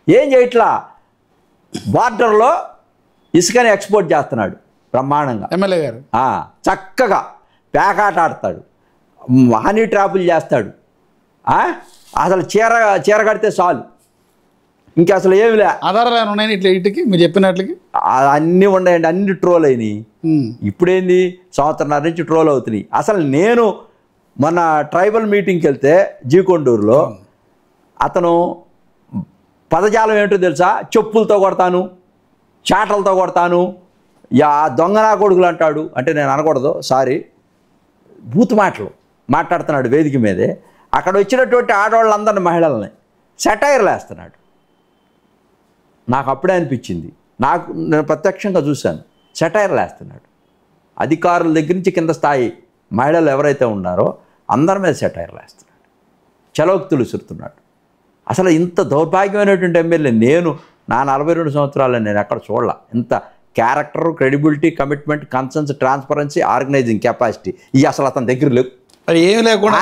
ఏం చేయట్లా. బార్డర్లో ఇసుకని ఎక్స్పోర్ట్ చేస్తున్నాడు బ్రహ్మాండంగా ఎమ్మెల్యే గారు. చక్కగా ప్యాకాట ఆడతాడు, హనీ ట్రాపులు చేస్తాడు. అసలు చీర కడితే చాలు, ఇంకా అసలు ఏమి లే. ఆధారాలు ఉన్నాయి ఇట్లా ఇంటికి మీరు చెప్పినట్లకి అన్నీ ఉన్నాయండి. అన్ని ట్రోల్ అయినాయి. ఇప్పుడేంది, సంవత్సరాల నుంచి ట్రోల్ అవుతున్నాయి. అసలు నేను మన ట్రైబల్ మీటింగ్కి వెళ్తే జీకొండూరులో అతను పదజాలం ఏంటో తెలుసా? చెప్పులతో కొడతాను, చాటలతో కొడతాను, దొంగ నా కొడుకులు అంటాడు, అంటే నేను అనకూడదు, సారీ, బూత్ మాటలు మాట్లాడుతున్నాడు వేదిక మీదే. అక్కడ వచ్చినటువంటి ఆడవాళ్ళందరినీ, మహిళల్ని సెటైర్లు వేస్తున్నాడు. నాకు అప్పుడే అనిపించింది, నేను ప్రత్యక్షంగా చూశాను, సెటైర్లు వేస్తున్నాడు. అధికారుల దగ్గర నుంచి కింద స్థాయి మహిళలు ఎవరైతే ఉన్నారో అందరి మీద సెటైర్లు వేస్తున్నాడు, చలోక్తులు విసురుతున్నాడు. అసలు ఇంత దౌర్భాగ్యమైనటువంటి ఎమ్మెల్యే నా 42 సంవత్సరాల్లో నేను ఎక్కడ చూడాల. ఇంత character, credibility, commitment, concerns, transparency, organizing capacity ఇవి అసలు అతని దగ్గర లేవు. ఏమి లేకుండా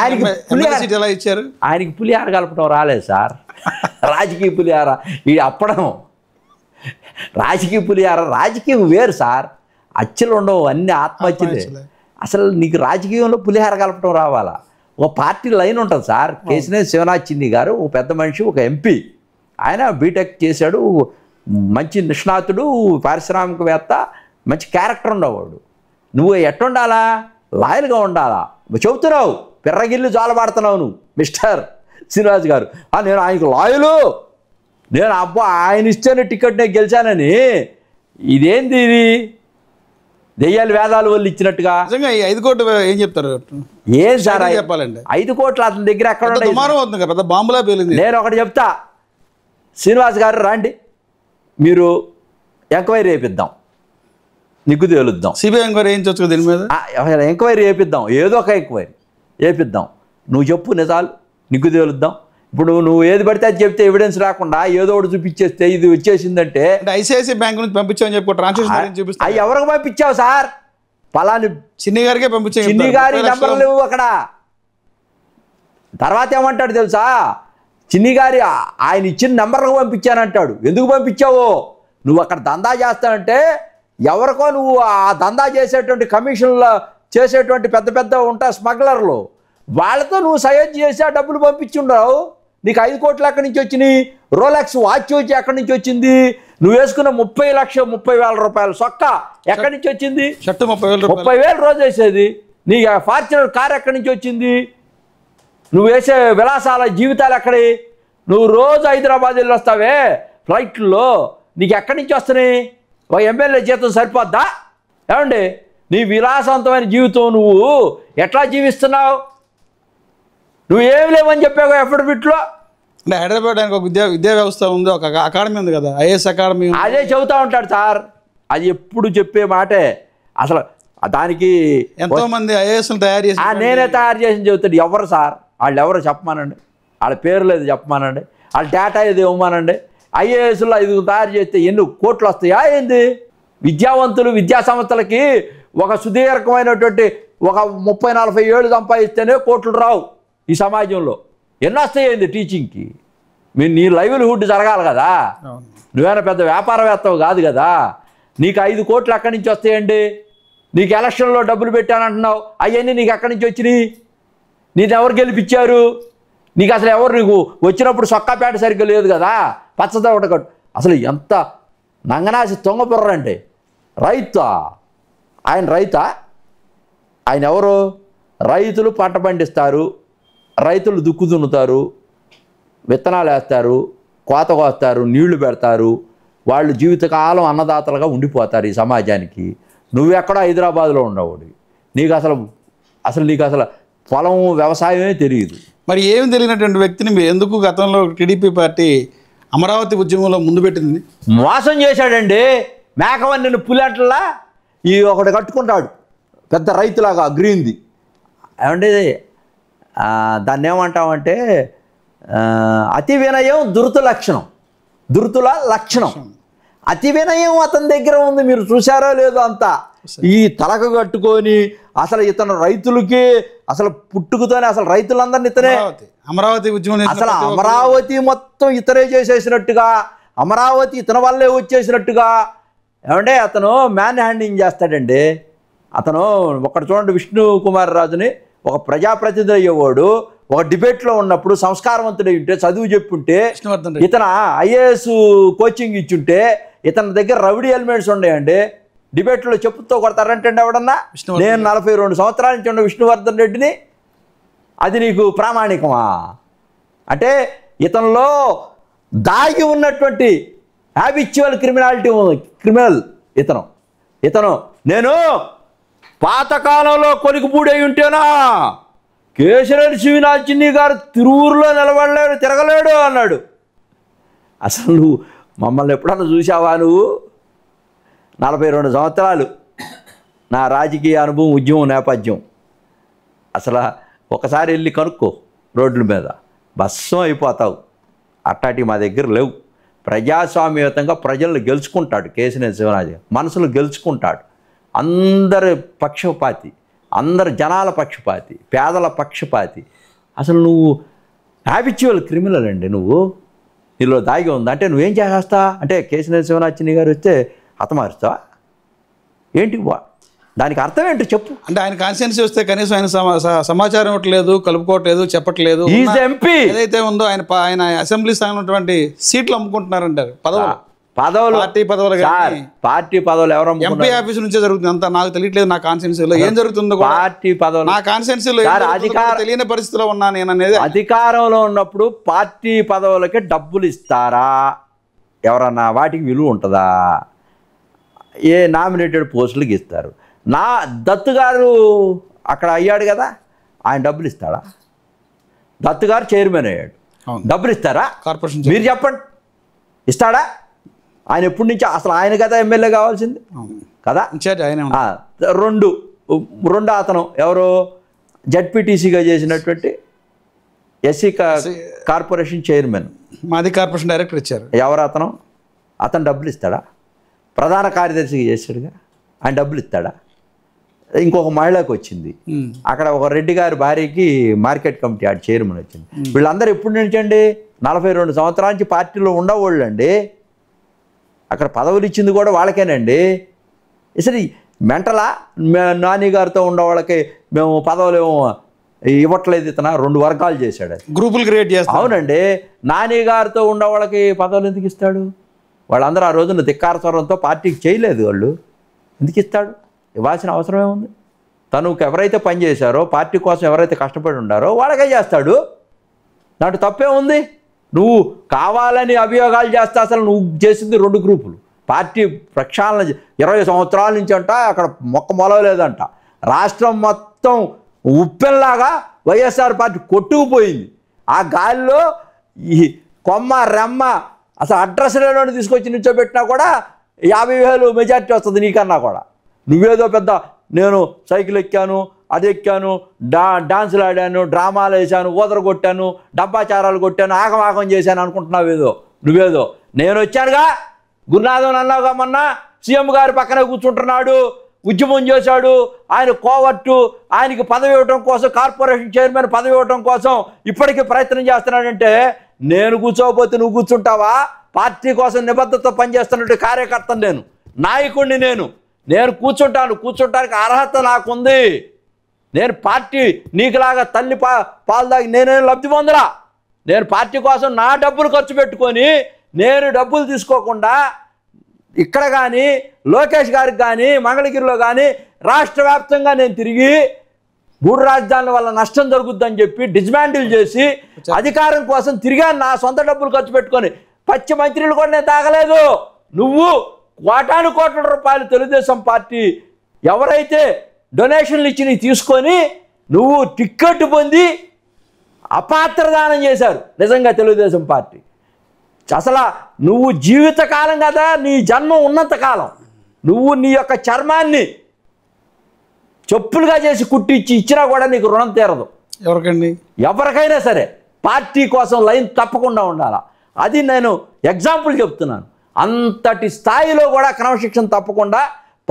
ఎలా ఇచ్చారు? ఆయనకి పులిహార కలపడం రాలేదు సార్. రాజకీయ పులిహార ఇది అప్పడం, రాజకీయ పులిహార. రాజకీయం వేరు సార్, అచ్చలు ఉండవు, అన్ని ఆత్మహత్యలే. అసలు నీకు రాజకీయంలో పులిహార కలపడం రావాలా? ఒక పార్టీ లైన్ ఉంటుంది సార్. కేశినేని శివనాథ్ చిన్ని గారు ఒక పెద్ద మనిషి, ఒక ఎంపీ. ఆయన బీటెక్ చేశాడు, మంచి నిష్ణాతుడు, పారిశ్రామికవేత్త, మంచి క్యారెక్టర్ ఉండేవాడు. నువ్వు ఎట్టుండాలా? లాయల్గా ఉండాలా. చెబుతున్నావు, పిర్రగిల్లు జాలబాడుతున్నావు నువ్వు మిస్టర్ శ్రీనివాస్ గారు. నేను ఆయనకు లాయలు, నేను ఆయన ఇచ్చిన టికెట్ నేను గెలిచానని. ఇదేంది ఇది? దెయ్యాలు వేదాలు వాళ్ళు ఇచ్చినట్టుగా. నిజంగా ఈ 5 కోట్లు ఏం చెప్తారు? ఏం సార్ చెప్పాలండి, 5 కోట్లు అతని దగ్గర ఎక్కడ అవుతుంది కదా, పెద్ద బాంబులా పేలింది. నేను ఒకటి చెప్తా, శ్రీనివాస్ గారు రండి, మీరు ఎంక్వైరీ చేపిద్దాం, నిగ్గు తేలుద్దాం. సిబిఐ ఎంక్వైరీ చేయించవచ్చు దీని మీద. ఎంక్వైరీ చేపిద్దాం, ఏదో ఒక ఎంక్వైరీ చేపిద్దాం. నువ్వు చెప్పు నిజాలు, నిగ్గు తేలుద్దాం. ఇప్పుడు నువ్వు ఏది పడితే అది చెప్తే ఎవిడెన్స్ రాకుండా ఏదో ఒకటి చూపించేస్తే ఇది వచ్చేసిందంటే, ఐసిఐసిఐ బ్యాంక్ నుంచి పంపించామని చెప్పి ట్రాన్సాక్షన్ చూపిస్తా. అవి ఎవరికి పంపించావు సార్? పలాని చిన్ని గారికే పంపించావు. చిన్ని గారి నెంబర్లు లేవు అక్కడ. తర్వాత ఏమంటాడు తెలుసా? చిన్ని గారి ఆయన ఇచ్చిన నెంబర్లకు పంపించానంటాడు. ఎందుకు పంపించావు? నువ్వు అక్కడ దందా చేస్తానంటే ఎవరికో నువ్వు ఆ దందా చేసేటువంటి కమిషన్లో చేసేటువంటి పెద్ద పెద్ద ఉంటా స్మగ్లర్లు, వాళ్ళతో నువ్వు సయోధ్య చేసి ఆ డబ్బులు పంపించుండవు. నీకు 5 కోట్లు ఎక్కడి నుంచి వచ్చినాయి? రోలెక్స్ వాచ్ వచ్చి ఎక్కడి నుంచి వచ్చింది? నువ్వు వేసుకున్న 30,30,000 రూపాయలు సొక్క ఎక్కడి నుంచి వచ్చింది? 30,000 రోజు వేసేది. నీకు ఫార్చునర్ కార్ ఎక్కడి నుంచి వచ్చింది? నువ్వు వేసే విలాసాల జీవితాలు ఎక్కడి? నువ్వు రోజు హైదరాబాద్ వెళ్ళి వస్తావే ఫ్లైట్లో, నీకు ఎక్కడి నుంచి వస్తున్నాయి? ఒక ఎమ్మెల్యే జీతం సరిపోద్దా? ఏమండి, నీ విలాసవంతమైన జీవితం నువ్వు ఎట్లా జీవిస్తున్నావు? నువ్వు ఏమి లేవని చెప్పావు అఫిడవిట్లో. అంటే హైదరాబాద్ ఒక విద్యా వ్యవస్థ ఉంది, ఒక అకాడమీ ఉంది కదా, ఐఏఎస్ అకాడమీ. అదే చెబుతూ ఉంటాడు సార్, అది ఎప్పుడు చెప్పే మాటే. అసలు దానికి ఎంతోమంది ఐఏఎస్లు తయారు చేసి, నేనే తయారు చేసి చెబుతాడు. ఎవరు సార్ వాళ్ళు? ఎవరో చెప్పమానండి, వాళ్ళ పేర్లు ఏది చెప్పమానండి, వాళ్ళ డేటా ఏది ఇవ్వమానండి. ఐఏఎస్లో 5 తయారు చేస్తే ఎన్ని కోట్లు వస్తాయా ఏంది? విద్యావంతులు విద్యా సంస్థలకి ఒక సుదీర్ఘమైనటువంటి ఒక 30-40 ఏళ్ళు సంపాదిస్తేనే కోట్లు రావు ఈ సమాజంలో. ఎన్ని వస్తాయింది టీచింగ్కి? నీ లైవ్లీహుడ్ జరగాలి కదా. నువ్వేనా పెద్ద వ్యాపారవేత్తవు కాదు కదా. నీకు 5 కోట్లు ఎక్కడి నుంచి వస్తాయండి? నీకు ఎలక్షన్లో డబ్బులు పెట్టానంటున్నావు, అవన్నీ నీకు ఎక్కడి నుంచి వచ్చినాయి? నీది ఎవరు గెలిపించారు? నీకు అసలు ఎవరు? నీకు వచ్చినప్పుడు సొక్కాపేట సరిగ్గా లేదు కదా, పచ్చదా ఒకటి. అసలు ఎంత నంగనాసి తొంగపుర్రండి. రైతా ఆయన? రైతా ఆయన? ఎవరు? రైతులు పంట పండిస్తారు, రైతులు దుక్కు దున్నుతారు, విత్తనాలు వేస్తారు, కోత కోస్తారు, నీళ్లు పెడతారు, వాళ్ళు జీవితకాలం అన్నదాతలుగా ఉండిపోతారు ఈ సమాజానికి. నువ్వెక్కడో హైదరాబాద్లో ఉండేవాడు. నీకు అసలు పొలం వ్యవసాయమే తెలియదు. మరి ఏమి తెలియనటువంటి వ్యక్తిని మీరు ఎందుకు గతంలో టీడీపీ పార్టీ అమరావతి ఉద్యమంలో ముందు పెట్టింది? మోసం చేశాడండి. మేకవన్నెను పులంటలా ఈ ఒకటి కట్టుకుంటాడు, పెద్ద రైతులాగా గ్రీన్ది. ఏమంటే దాన్ని ఏమంటామంటే అతి వినయం దుర్తుల లక్షణం. అతి వినయం అతని దగ్గర ఉంది. మీరు చూసారో లేదో అంతా ఈ తలకు కట్టుకొని అసలు ఇతను రైతులకి అసలు పుట్టుకతోనే అసలు రైతులందరినీ ఇతనే అమరావతి ఉద్యమం అసలు అమరావతి మొత్తం ఇతనే చేసేసినట్టుగా, అమరావతి ఇతని వల్లే వచ్చేసినట్టుగా. ఏమంటే అతను మ్యాన్ హ్యాండింగ్ చేస్తాడండి. అతను ఒకటి చూడండి, విష్ణు కుమార్ రాజుని ఒక ప్రజాప్రతినిధి అయ్యేవాడు ఒక డిబేట్లో ఉన్నప్పుడు సంస్కారవంతుడై ఉంటే, చదువు చెప్పుంటే, ఇతను ఐఏఎస్ కోచింగ్ ఇచ్చుంటే, ఇతని దగ్గర రౌడీ ఎలిమెంట్స్ ఉన్నాయండి. డిబేట్లో చెప్పుతో కొడతారంటే ఎవడన్నా? నేను 42 సంవత్సరాల నుంచి ఉన్న విష్ణువర్ధన్ రెడ్డిని, అది నీకు ప్రామాణికమా? అంటే ఇతనిలో దాగి ఉన్నటువంటి హ్యాబిచువల్ క్రిమినల్ ఇతను ఇతను నేను పాతకాలంలో కొలికిపూడై ఉంటేనా కేశినేని శ్రీనివాసరావు గారు తిరువురులో నిలబడలేడు, తిరగలేడు అన్నాడు. అసలు నువ్వు మమ్మల్ని ఎప్పుడన్నా చూసావా? నువ్వు 42 సంవత్సరాలు నా రాజకీయ అనుభవం, ఉద్యమం నేపథ్యం. అసలు ఒకసారి వెళ్ళి కనుక్కో, రోడ్ల మీద భస్సం అయిపోతావు. అట్టాటి మా దగ్గర లేవు. ప్రజాస్వామ్యయుతంగా ప్రజలను గెలుచుకుంటాడు కేశినేని శ్రీనివాసరావు, మనసులు గెలుచుకుంటాడు. అందరి పక్షపాతి, అందరు జనాల పక్షపాతి, పేదల పక్షపాతి. అసలు నువ్వు హ్యాబిచువల్ క్రిమినల్ అండి. నువ్వు నీలో దాగి ఉంది. అంటే నువ్వేం చేస్తా అంటే కేశినేని శ్రీనివాసరావు గారు వస్తే హతమారుస్తావా ఏంటి? దానికి అర్థం ఏంటో చెప్పు. అంటే ఆయన కాన్స్టిట్యున్సీ వస్తే కనీసం ఆయన సమాచారం ఇవ్వట్లేదు, కలుపుకోవట్లేదు, చెప్పట్లేదు. ఎంపీ ఏదైతే ఉందో ఆయన అసెంబ్లీ స్థానంలో ఉన్నటువంటి సీట్లు అమ్ముకుంటున్నారంటారు. పదవులు, పార్టీ పదవులు ఎవరు? ఎంపీ ఆఫీస్ నుంచే జరుగుతుంది అంతా. నాకు తెలియట్లేదు నా కాన్స్టిట్యున్సీలో ఏం జరుగుతుందో. పార్టీ పదవులు నా కాన్స్టిట్యున్సీలో తెలియని పరిస్థితిలో ఉన్నా నేను అనేది. అధికారంలో ఉన్నప్పుడు పార్టీ పదవులకి డబ్బులు ఇస్తారా ఎవరన్నా? వాటికి విలువ ఉంటుందా? ఏ నామినేటెడ్ పోస్టులకి ఇస్తారు. నా దత్తు గారు అక్కడ అయ్యాడు కదా, ఆయన డబ్బులు ఇస్తాడా? దత్తు గారు చైర్మన్ అయ్యాడు, డబ్బులు ఇస్తారా? కార్పొరేషన్ మీరు చెప్పండి, ఇస్తాడా? ఆయన ఎప్పటి నుంచి అసలు ఆయన కదా ఎమ్మెల్యే కావాల్సింది కదా. రెండు అతను ఎవరు జడ్పీటీసీగా చేసినటువంటి ఎస్సీ కార్పొరేషన్ చైర్మన్, మాది కార్పొరేషన్ డైరెక్టర్ ఇచ్చారు. ఎవరు అతను? అతను డబ్బులు ఇస్తాడా? ప్రధాన కార్యదర్శిగా చేశాడుగా, ఆయన డబ్బులు ఇస్తాడా? ఇంకొక మహిళకు వచ్చింది, అక్కడ ఒక రెడ్డి గారి భార్యకి మార్కెట్ కమిటీ ఆడ చైర్మన్ వచ్చింది. వీళ్ళందరూ ఎప్పటి నుంచి అండి? 42 సంవత్సరాల నుంచి పార్టీలో ఉండేవాళ్ళు అండి. అక్కడ పదవులు ఇచ్చింది కూడా వాళ్ళకేనండి. అసలు మెంటలా? నాని గారితో ఉండేవాళ్ళకి మేము పదవులు ఇవ్వట్లేదు. ఇతను 2 వర్గాలు చేశాడు, గ్రూపులు క్రియేట్ చేస్తాడు. అవునండి. నాని గారితో ఉండేవాళ్ళకి పదవులు ఎందుకు ఇస్తాడు? వాళ్ళందరూ ఆ రోజున ధిక్కార స్వరంతో పార్టీకి చేయలేదు. వాళ్ళు ఎందుకు ఇస్తాడు? ఇవ్వాల్సిన అవసరం ఏముంది? తనకు ఎవరైతే పనిచేశారో, పార్టీ కోసం ఎవరైతే కష్టపడి ఉండారో వాళ్ళకే చేస్తాడు. దాంట్లో తప్పే ఉంది? నువ్వు కావాలని అభియోగాలు చేస్తా. అసలు నువ్వు చేసింది 2 గ్రూపులు. పార్టీ ప్రక్షాళన 20 సంవత్సరాల నుంచి అంట అక్కడ మొక్క మొలవలేదంట. రాష్ట్రం మొత్తం ఉప్పెల్లాగా వైఎస్ఆర్ పార్టీ కొట్టుకుపోయింది. ఆ గాలిలో ఈ కొమ్మ రెమ్మ అసలు అడ్రస్ లేని తీసుకొచ్చి నిల్చోబెట్టినా కూడా 50,000 మెజార్టీ వస్తుంది నీకన్నా కూడా. నువ్వేదో పెద్ద నేను సైకిల్ ఎక్కాను, అది ఎక్కాను, డాన్సులు ఆడాను, డ్రామాలు వేసాను, ఊదర కొట్టాను, డబ్బాచారాలు కొట్టాను, ఆగమాగం చేశాను అనుకుంటున్నావు. నువ్వేదో నేను వచ్చానుగా, గురునాథం అన్నావుగా మొన్న, సీఎం గారి పక్కనే కూర్చుంటున్నాడు, ఉద్యమం చేశాడు, ఆయన కోవట్టు, ఆయనకి పదవి ఇవ్వడం కోసం, కార్పొరేషన్ చైర్మన్ పదవి ఇవ్వడం కోసం ఇప్పటికీ ప్రయత్నం చేస్తున్నాడంటే నేను కూర్చోకపోతే నువ్వు కూర్చుంటావా? పార్టీ కోసం నిబద్ధతతో పనిచేస్తున్నట్టు కార్యకర్తను నేను, నాయకుడిని నేను కూర్చుంటాను. కూర్చుంటానికి అర్హత నాకుంది. నేను పార్టీ నీకులాగా తల్లి పాలు దాగి నేనేం లబ్ధి పొందరా. నేను పార్టీ కోసం నా డబ్బులు ఖర్చు పెట్టుకొని నేను డబ్బులు తీసుకోకుండా ఇక్కడ కానీ లోకేష్ గారికి కానీ మంగళగిరిలో కానీ రాష్ట్ర వ్యాప్తంగా నేను తిరిగి 3 రాజధానుల వల్ల నష్టం జరుగుద్దని చెప్పి డిస్మాండిల్ చేసి అధికారం కోసం తిరిగాను. నా సొంత డబ్బులు ఖర్చు పెట్టుకొని పచ్చి మంత్రులు కూడా నేను తాగలేదు. నువ్వు కోటాను కోట్ల రూపాయలు తెలుగుదేశం పార్టీ ఎవరైతే డొనేషన్లు ఇచ్చి తీసుకొని నువ్వు టిక్కెట్ పొంది అపాత్రదానం చేశారు నిజంగా తెలుగుదేశం పార్టీ. అసలు నువ్వు జీవితకాలం కదా, నీ జన్మ ఉన్నంతకాలం నువ్వు నీ యొక్క చర్మాన్ని చెప్పులుగా చేసి కుట్టించి ఇచ్చినా కూడా నీకు రుణం తీరదు. ఎవరికండి? ఎవరికైనా సరే పార్టీ కోసం లైన్ తప్పకుండా ఉండాలా. అది నేను ఎగ్జాంపుల్ చెప్తున్నాను. అంతటి స్థాయిలో కూడా క్రమశిక్షణ తప్పకుండా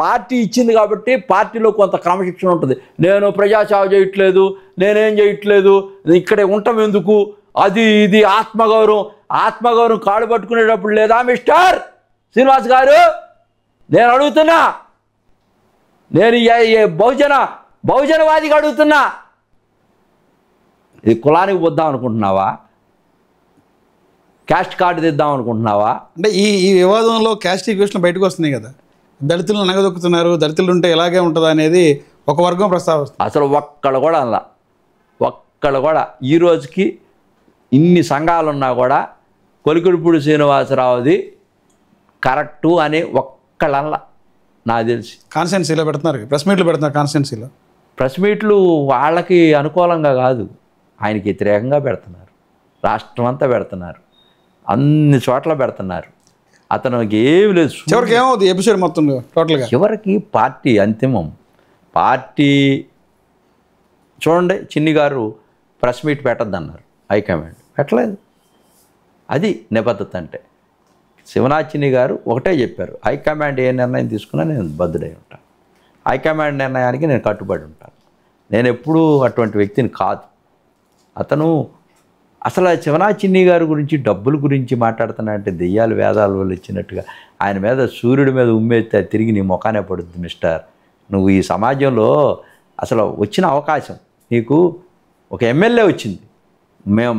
పార్టీ ఇచ్చింది కాబట్టి పార్టీలో కొంత క్రమశిక్షణ ఉంటుంది. నేను ప్రజాసేవ చేయట్లేదు, నేనేం చేయట్లేదు, ఇక్కడే ఉండటం ఎందుకు, అది ఇది ఆత్మగౌరవం కాళ్ళు పట్టుకునేటప్పుడు లేదా మిస్టర్ శ్రీనివాస్ గారు? నేను అడుగుతున్నా, నేను బహుజనవాదిగా అడుగుతున్నా. ఇది కులానికి పోద్దాం అనుకుంటున్నావా? క్యాస్ట్ కార్డు తెద్దాం అనుకుంటున్నావా? అంటే ఈ వివాదంలో క్యాస్ట్ ఈక్వేషన్ బయటకు వస్తున్నాయి కదా, దళితులను నగదొక్కుతున్నారు, దళితులు ఉంటే ఎలాగే ఉంటుందా అనేది ఒక వర్గం ప్రస్తావిస్తుంది. అసలు ఒక్కళ్ళు కూడా అలా, ఒక్కళ్ళు కూడా ఈ రోజుకి ఇన్ని సంఘాలున్నా కూడా కొలికిడిపూడి శ్రీనివాసరావుది కరెక్టు అని ఒక్కళ్ళల్లా. నాకు తెలిసి. కాన్స్టిట్యున్సీలో పెడుతున్నారు, ప్రెస్ మీట్లు పెడుతున్నారు కాన్స్టిట్యున్సీలో. ప్రెస్ మీట్లు వాళ్ళకి అనుకూలంగా కాదు, ఆయనకి వ్యతిరేకంగా పెడుతున్నారు. రాష్ట్రం అంతా పెడుతున్నారు, అన్ని చోట్ల పెడుతున్నారు. అతనికి ఏమి లేదు. చివరికి ఏమవుతుంది ఎపిసోడ్ మొత్తం టోటల్గా? చివరికి పార్టీ అంతిమం. పార్టీ చూడండి, చిన్ని గారు ప్రెస్ మీట్ పెట్టద్దన్నారు హైకమాండ్, పెట్టలేదు. అది నిబద్ధత అంటే. శివనాథ్ చిన్ని గారు ఒకటే చెప్పారు, హైకమాండ్ ఏ నిర్ణయం తీసుకున్నా నేను బద్దుడై ఉంటాను, హైకమాండ్ నిర్ణయానికి నేను కట్టుబడి ఉంటాను. నేను ఎప్పుడూ అటువంటి వ్యక్తిని కాదు. అతను అసలు శివనాథ్ చిన్ని గారి గురించి డబ్బుల గురించి మాట్లాడుతున్నాడంటే దెయ్యాలు వేదాల వల్ల ఇచ్చినట్టుగా ఆయన మీద సూర్యుడి మీద ఉమ్మేస్తే తిరిగి నీ ముఖానే పడుతుంది. మిస్టర్, నువ్వు ఈ సమాజంలో అసలు వచ్చిన అవకాశం నీకు ఒక ఎమ్మెల్యే వచ్చింది,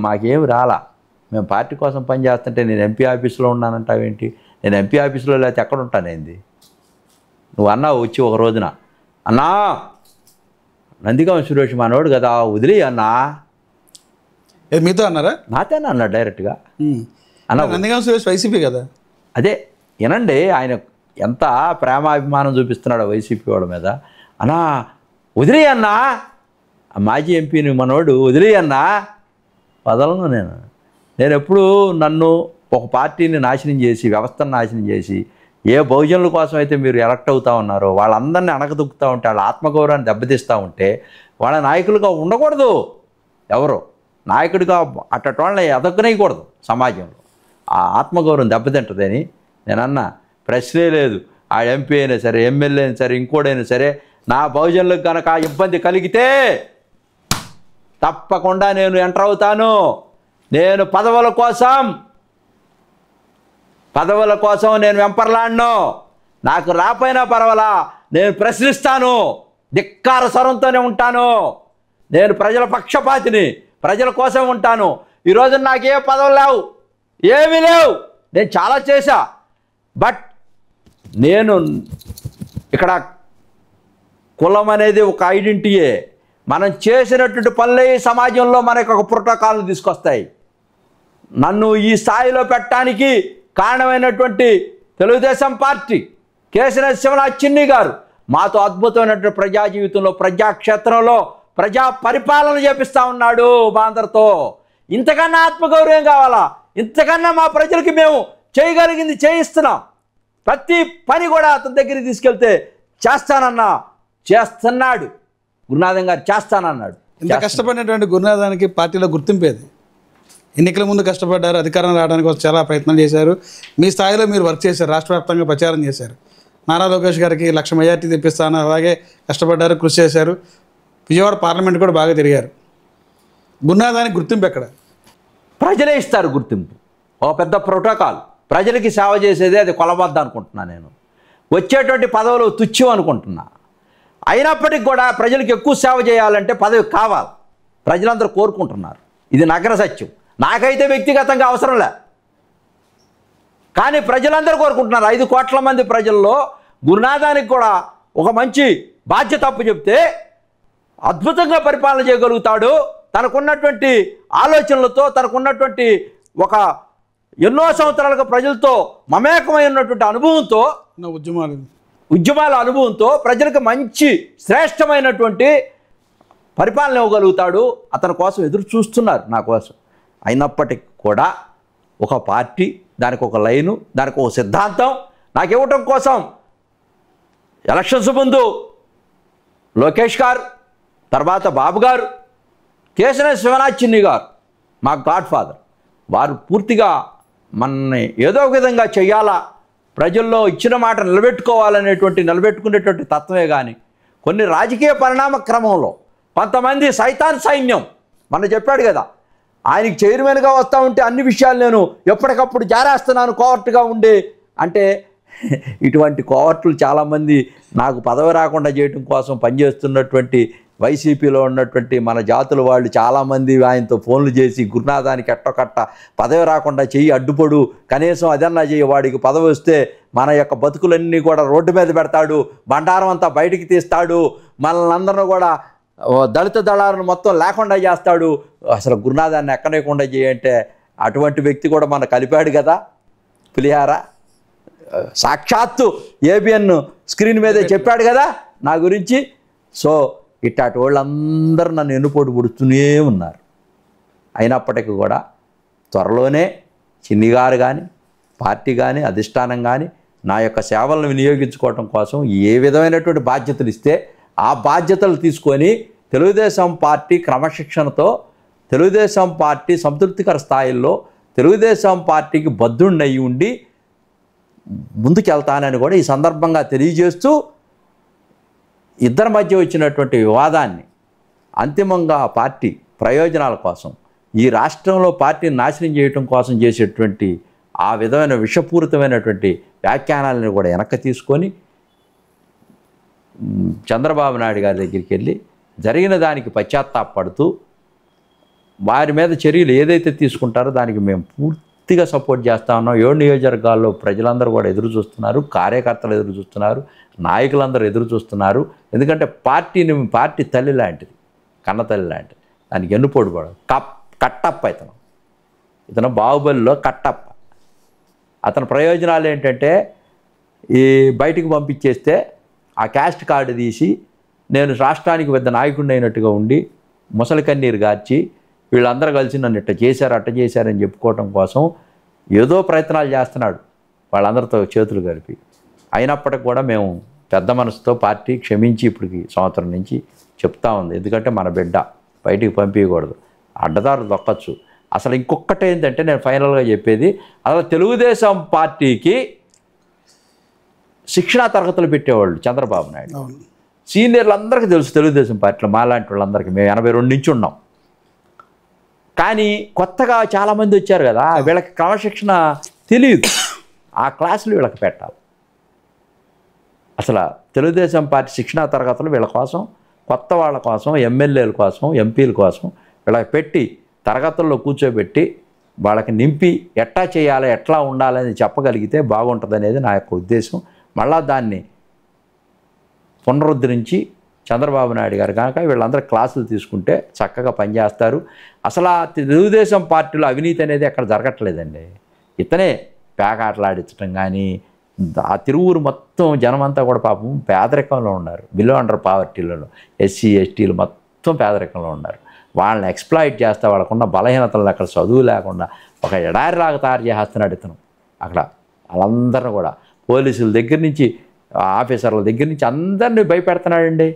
మాకేమి రాలా, మేము పార్టీ కోసం పనిచేస్తుంటే నేను ఎంపీ ఆఫీసులో ఉన్నానంటావేంటి? నేను ఎంపీ ఆఫీసులో లేకపోతే ఎక్కడ ఉంటానేంది? నువ్వు అన్నావు వచ్చి ఒక రోజున, అన్నా నందిగామ సురేష్ మనోడు కదా వదిలే అన్నా. మీతో అన్నారా? నాతేనా అన్నా డైరెక్ట్గా. అన్న నందిగామ సురేష్ వైసీపీ కదా. అదే ఏనండి, ఆయన ఎంత ప్రేమాభిమానం చూపిస్తున్నాడు వైసీపీ వాళ్ళ మీద. అన్నా వదిలే అన్నా, మాజీ ఎంపీని మనోడు వదిలే అన్నా. వదలను నేను ఎప్పుడు నన్ను ఒక పార్టీని నాశనం చేసి, వ్యవస్థను నాశనం చేసి, ఏ బహుజనుల కోసం అయితే మీరు ఎలక్ట్ అవుతూ ఉన్నారో వాళ్ళందరినీ అణగదొక్కుతూ ఉంటే, వాళ్ళ ఆత్మగౌరవాన్ని దెబ్బతీస్తూ ఉంటే వాళ్ళ నాయకులుగా ఉండకూడదు. ఎవరో నాయకుడిగా అట్టటి వాళ్ళని ఎదగనేయకూడదు సమాజంలో. ఆ ఆత్మగౌరవం దెబ్బతింటుందని నేను అన్నా. ప్రశ్నే లేదు. ఆ ఎంపీ అయినా సరే, ఎమ్మెల్యే అయినా సరే, ఇంకోడైనా సరే, నా బహుజనులకు కనుక ఇబ్బంది కలిగితే తప్పకుండా నేను ఎంటర్ అవుతాను. నేను పదవుల కోసం నేను వెంపర్లాడను. నాకు రాపోయినా పర్వాలా, నేను ప్రశ్నిస్తాను, ధిక్కార స్వరంతోనే ఉంటాను. నేను ప్రజల పక్షపాతిని, ప్రజల కోసం ఉంటాను. ఈరోజు నాకే పదవులు లేవు, ఏమీ లేవు, నేను చాలా చేశా. బట్ నేను ఇక్కడ కులం అనేది ఒక ఐడెంటిటీయే. మనం చేసినటువంటి పనులే సమాజంలో మనకు ఒక ప్రోటోకాల్ని తీసుకొస్తాయి. నన్ను ఈ స్థాయిలో పెట్టడానికి కారణమైనటువంటి తెలుగుదేశం పార్టీ, కేసీఆర్ శివనాథ్ చిన్ని గారు మాతో అద్భుతమైనటువంటి ప్రజా జీవితంలో, ప్రజాక్షేత్రంలో ప్రజా పరిపాలన చేపిస్తూ ఉన్నాడు మా అందరితో. ఇంతకన్నా ఆత్మగౌరవం కావాలా? ఇంతకన్నా మా ప్రజలకి మేము చేయగలిగింది చేయిస్తున్నాం. ప్రతి పని కూడా అతని దగ్గరికి తీసుకెళ్తే చేస్తున్నాడు. గురునాథం గారు చేస్తానన్నాడు. ఇంత కష్టపడినటువంటి గురునాథానికి పార్టీలో గుర్తింపేది. ఎన్నికల ముందు కష్టపడ్డారు, అధికారం రావడానికి చాలా ప్రయత్నం చేశారు. మీ స్థాయిలో మీరు వర్క్ చేశారు, రాష్ట్ర వ్యాప్తంగా ప్రచారం చేశారు. నారా లోకేష్ గారికి 1,00,000 మెజార్టీ తెప్పిస్తాను, అలాగే కష్టపడ్డారు, కృషి చేశారు. విజయవాడ పార్లమెంట్ కూడా బాగా తిరిగారు. గురునాథానికి గుర్తింపు ఎక్కడ? ప్రజలే ఇస్తారు గుర్తింపు. ఒక పెద్ద ప్రోటోకాల్. ప్రజలకి సేవ చేసేదే అది కొలబద్ద అనుకుంటున్నా. నేను వచ్చేటువంటి పదవులు తుచ్చం అనుకుంటున్నా. అయినప్పటికీ కూడా ప్రజలకు ఎక్కువ సేవ చేయాలంటే పదవి కావాలి, ప్రజలందరూ కోరుకుంటున్నారు. ఇది నగర సత్యం. నాకైతే వ్యక్తిగతంగా అవసరం లే, కానీ ప్రజలందరూ కోరుకుంటున్నారు. 5 కోట్ల మంది ప్రజల్లో గురునాథానికి కూడా ఒక మంచి బాధ్యత అప్పు చెప్తే అద్భుతంగా పరిపాలన చేయగలుగుతాడు. తనకున్నటువంటి ఆలోచనలతో, తనకున్నటువంటి ఒక ఎన్నో సంవత్సరాలుగా ప్రజలతో మమేకమై ఉన్నటువంటి అనుభవంతో, ఉద్యమాల అనుభవంతో ప్రజలకు మంచి శ్రేష్టమైనటువంటి పరిపాలన ఇవ్వగలుగుతాడు. అతని కోసం ఎదురు చూస్తున్నారు, నా కోసం. అయినప్పటికీ కూడా ఒక పార్టీ, దానికి ఒక లైను, దానికి ఒక సిద్ధాంతం నాకు ఇవ్వటం కోసం ఎలక్షన్స్ ముందు లోకేష్ గారు, తర్వాత బాబు గారు, కేసీఆర్ శివనాథ్ చిన్ని గారు మా గాడ్ ఫాదర్, వారు పూర్తిగా మనల్ని ఏదో ఒక విధంగా చెయ్యాలా, ప్రజల్లో ఇచ్చిన మాట నిలబెట్టుకునేటువంటి తత్వమే. కానీ కొన్ని రాజకీయ పరిణామ క్రమంలో కొంతమంది సైతాన్ సైన్యం, మన చెప్పాడు కదా, ఆయనకి చైర్మన్గా వస్తూ ఉంటే అన్ని విషయాలు నేను ఎప్పటికప్పుడు జారేస్తున్నాను కోవర్ట్గా ఉండి అంటే, ఇటువంటి కోవర్టులు చాలామంది నాకు పదవి రాకుండా చేయడం కోసం పనిచేస్తున్నటువంటి వైసీపీలో ఉన్నటువంటి మన జాతుల వాళ్ళు చాలామంది ఆయనతో ఫోన్లు చేసి గురునాథానికి ఎట్టొకట్ట పదవి రాకుండా చెయ్యి అడ్డుపడు, కనీసం అదన్నా చెయ్యి, వాడికి పదవి వస్తే మన యొక్క బతుకులన్నీ కూడా రోడ్డు మీద పెడతాడు, బండారం అంతా బయటికి తీస్తాడు, మనల్ని అందరినీ కూడా దళిత దళాలను మొత్తం లేకుండా చేస్తాడు, అసలు గురునాథాన్ని ఎక్కనేకుండా చేయంటే అటువంటి వ్యక్తి కూడా మన కలిపాడు కదా పులిహార. సాక్షాత్తు ఏబిఎన్ స్క్రీన్ మీదే చెప్పాడు కదా నా గురించి. సో ఇట్లాంటి వాళ్ళందరూ నన్ను ఎన్నుపోటు పుడుతూనే ఉన్నారు. అయినప్పటికీ కూడా త్వరలోనే చిన్ని గారు కానీ పార్టీ కానీ అధిష్టానం కానీ నా యొక్క సేవలను వినియోగించుకోవటం కోసం ఏ విధమైనటువంటి బాధ్యతలు ఇస్తే ఆ బాధ్యతలు తీసుకొని తెలుగుదేశం పార్టీ క్రమశిక్షణతో తెలుగుదేశం పార్టీ సంతృప్తికర స్థాయిల్లో తెలుగుదేశం పార్టీకి బద్దుండయి ఉండి ముందుకెళ్తానని కూడా ఈ సందర్భంగా తెలియజేస్తూ ఇద్దరి మధ్య వచ్చినటువంటి వివాదాన్ని అంతిమంగా పార్టీ ప్రయోజనాల కోసం ఈ రాష్ట్రంలో పార్టీని నాశనం చేయటం కోసం చేసేటువంటి ఆ విధమైన విషపూరితమైనటువంటి వ్యాఖ్యానాలను కూడా వెనక్కి తీసుకొని చంద్రబాబు నాయుడు గారి దగ్గరికి వెళ్ళి జరిగిన దానికి పశ్చాత్తాపడుతూ వారి మీద చర్యలు ఏదైతే తీసుకుంటారో దానికి మేము పూర్తిగా సపోర్ట్ చేస్తా ఉన్నాం. 7 నియోజకవర్గాల్లో ప్రజలందరూ కూడా ఎదురు చూస్తున్నారు, కార్యకర్తలు ఎదురు చూస్తున్నారు, నాయకులందరూ ఎదురు చూస్తున్నారు. ఎందుకంటే పార్టీ తల్లి లాంటిది, కన్న తల్లి లాంటిది. దానికి ఎన్నుపోటు పడదు. కట్టప్ప ఇతను బాహుబలిలో కట్టప్ప. అతని ప్రయోజనాలు ఏంటంటే ఈ బయటికి పంపించేస్తే ఆ క్యాస్ట్ కార్డు తీసి నేను రాష్ట్రానికి పెద్ద నాయకుడిని అయినట్టుగా ఉండి ముసలి కన్నీరు గార్చి వీళ్ళందరూ కలిసి నన్ను ఇట్ట చేశారు అట్ట చేశారని చెప్పుకోవటం కోసం ఏదో ప్రయత్నాలు చేస్తున్నాడు వాళ్ళందరితో చేతులు కలిపి. అయినప్పటికి కూడా మేము పెద్ద మనసుతో పార్టీ క్షమించి ఇప్పటికి సంవత్సరం నుంచి చెప్తా ఉంది. ఎందుకంటే మన బిడ్డ బయటికి పంపించకూడదు, అడ్డదారు దొక్కచ్చు. అసలు ఇంకొకటి ఏంటంటే నేను ఫైనల్గా చెప్పేది, అసలు తెలుగుదేశం పార్టీకి శిక్షణా తరగతులు పెట్టేవాళ్ళు చంద్రబాబు నాయుడు. సీనియర్లు అందరికీ తెలుసు తెలుగుదేశం పార్టీలో, మాలాంటి వాళ్ళందరికీ. మేము 82 నుంచి ఉన్నాం. కానీ కొత్తగా చాలామంది వచ్చారు కదా, వీళ్ళకి క్రమశిక్షణ తెలియదు. ఆ క్లాసులు వీళ్ళకి పెట్టాలి. అసలు తెలుగుదేశం పార్టీ శిక్షణా తరగతులు వీళ్ళ కోసం, కొత్త వాళ్ళ కోసం, ఎమ్మెల్యేల కోసం, ఎంపీల కోసం వీళ్ళకి పెట్టి తరగతుల్లో కూర్చోబెట్టి వాళ్ళకి నింపి ఎట్లా చేయాలి, ఎట్లా ఉండాలని చెప్పగలిగితే బాగుంటుంది అనేది నా యొక్క ఉద్దేశం. మళ్ళా దాన్ని పునరుద్ధరించి చంద్రబాబు నాయుడు గారు కనుక వీళ్ళందరూ క్లాసులు తీసుకుంటే చక్కగా పనిచేస్తారు. అసలు ఆ తెలుగుదేశం పార్టీలో అవినీతి అనేది ఎక్కడ జరగట్లేదండి. ఇతనే పేకాటలాడించడం కానీ, ఆ తిరువురు మొత్తం జనమంతా కూడా పాపం పేదరికంలో ఉన్నారు. బిలో అండర్ పావర్టీలలో ఎస్సీ ఎస్టీలు మొత్తం పేదరికంలో ఉన్నారు. వాళ్ళని ఎక్స్ప్లాయిట్ చేస్తే వాళ్ళకున్న బలహీనతలను అక్కడ చదువు లేకుండా ఒక ఎడారిలాగా తయారు చేస్తున్నాడు ఇతను. అక్కడ వాళ్ళందరినీ కూడా పోలీసుల దగ్గర నుంచి ఆఫీసర్ల దగ్గర నుంచి అందరినీ భయపెడుతున్నాడండి.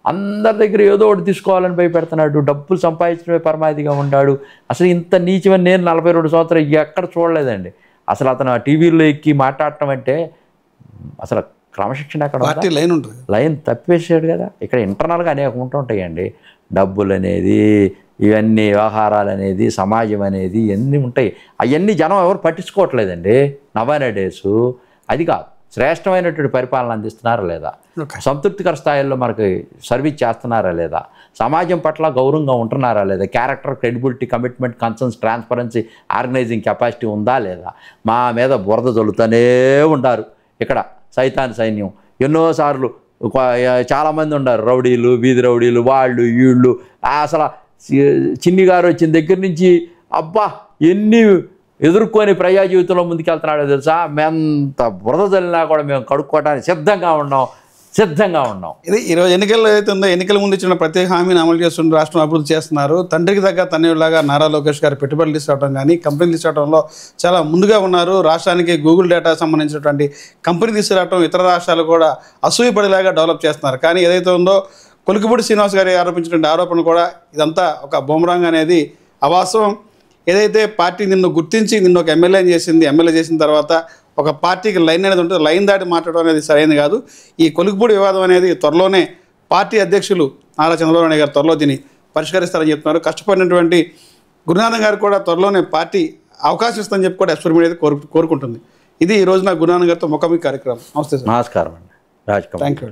అందరి దగ్గర ఏదో ఒకటి తీసుకోవాలని భయపెడుతున్నాడు. డబ్బులు సంపాదించడమే పరమాధిగా ఉన్నాడు. అసలు ఇంత నీచమని నేను 42 సంవత్సరాలు ఎక్కడ చూడలేదండి. అసలు అతను ఆ టీవీలో ఎక్కి మాట్లాడటం అంటే అసలు క్రమశిక్షణ ఎక్కడ పార్టీ లైన్ ఉంటుంది, లైన్ తప్పివేసాడు కదా. ఇక్కడ ఇంటర్నల్గా అనేక ఉంటుంటాయండి. డబ్బులు అనేది, ఇవన్నీ వ్యవహారాలు అనేది, సమాజం అనేది ఇవన్నీ ఉంటాయి. అవన్నీ జనం ఎవరు పట్టించుకోవట్లేదండి. నవానా డేసు అది కాదు. శ్రేష్టమైనటువంటి పరిపాలన అందిస్తున్నారా లేదా, సంతృప్తికర స్థాయిలో మనకి సర్వీస్ చేస్తున్నారా లేదా, సమాజం పట్ల గౌరవంగా ఉంటున్నారా లేదా, character, credibility, commitment, concerns, transparency, organizing capacity ఉందా లేదా. మా మీద బురద జల్లుతూనే ఉంటారు ఇక్కడ సైతాన్ సైన్యం. ఎన్నోసార్లు చాలామంది ఉన్నారు, రౌడీలు, వీధి రౌడీలు, వాళ్ళు వీళ్ళు. అసలు చిన్ని గారు వచ్చిన దగ్గర నుంచి అబ్బా ఎన్ని ఎదుర్కొని ప్రజా జీవితంలో ముందుకెళ్తున్నాడో తెలుసా. మేంత బురద జల్లినా కూడా మేము కడుక్కోవడానికి సిద్ధంగా ఉన్నాం. ఇది ఈరోజు ఎన్నికల్లో ఏదైతే ఉందో, ఎన్నికల ముందు ఇచ్చిన ప్రత్యేక హామీని అమలు చేస్తుంటే రాష్ట్రం అభివృద్ధి చేస్తున్నారు. తండ్రికి తగ్గ తనయుడిలాగా నారా లోకేష్ గారు పెట్టుబడులు తీసుకోవడం కానీ, కంపెనీలు తీసుకోవడంలో చాలా ముందుగా ఉన్నారు. రాష్ట్రానికి గూగుల్ డేటా సంబంధించినటువంటి కంపెనీ తీసుకురావడం ఇతర రాష్ట్రాలు కూడా అసూయపడేలాగా డెవలప్ చేస్తున్నారు. కానీ ఏదైతే ఉందో కొలికిపూడి శ్రీనివాస్ గారి ఆరోపించినటువంటి ఆరోపణ కూడా ఇదంతా ఒక బూమరాంగ్ అనేది అవాస్తవం. ఏదైతే పార్టీ నిన్ను గుర్తించి నిన్ను ఒక ఎమ్మెల్యే చేసిన తర్వాత ఒక పార్టీకి లైన్ అనేది ఉంటుంది, లైన్ దాటి మాట్లాడడం అనేది సరైనది కాదు. ఈ కొలికిపూడి వివాదం అనేది త్వరలోనే పార్టీ అధ్యక్షులు నారా చంద్రబాబు నాయుడు గారు త్వరలో దీన్ని పరిష్కరిస్తారని చెప్తున్నారు. కష్టపడినటువంటి గురునాథన్ గారు కూడా త్వరలోనే పార్టీ అవకాశం ఇస్తుందని చెప్పి కూడా ఎస్పీ మీడియా కోరుకుంటుంది. ఇది ఈ రోజున గురునాథన్ గారితో ముఖాముఖి కార్యక్రమం. నమస్తే సార్. నమస్కారం అండి రాజ్ కుమార్. Thank you.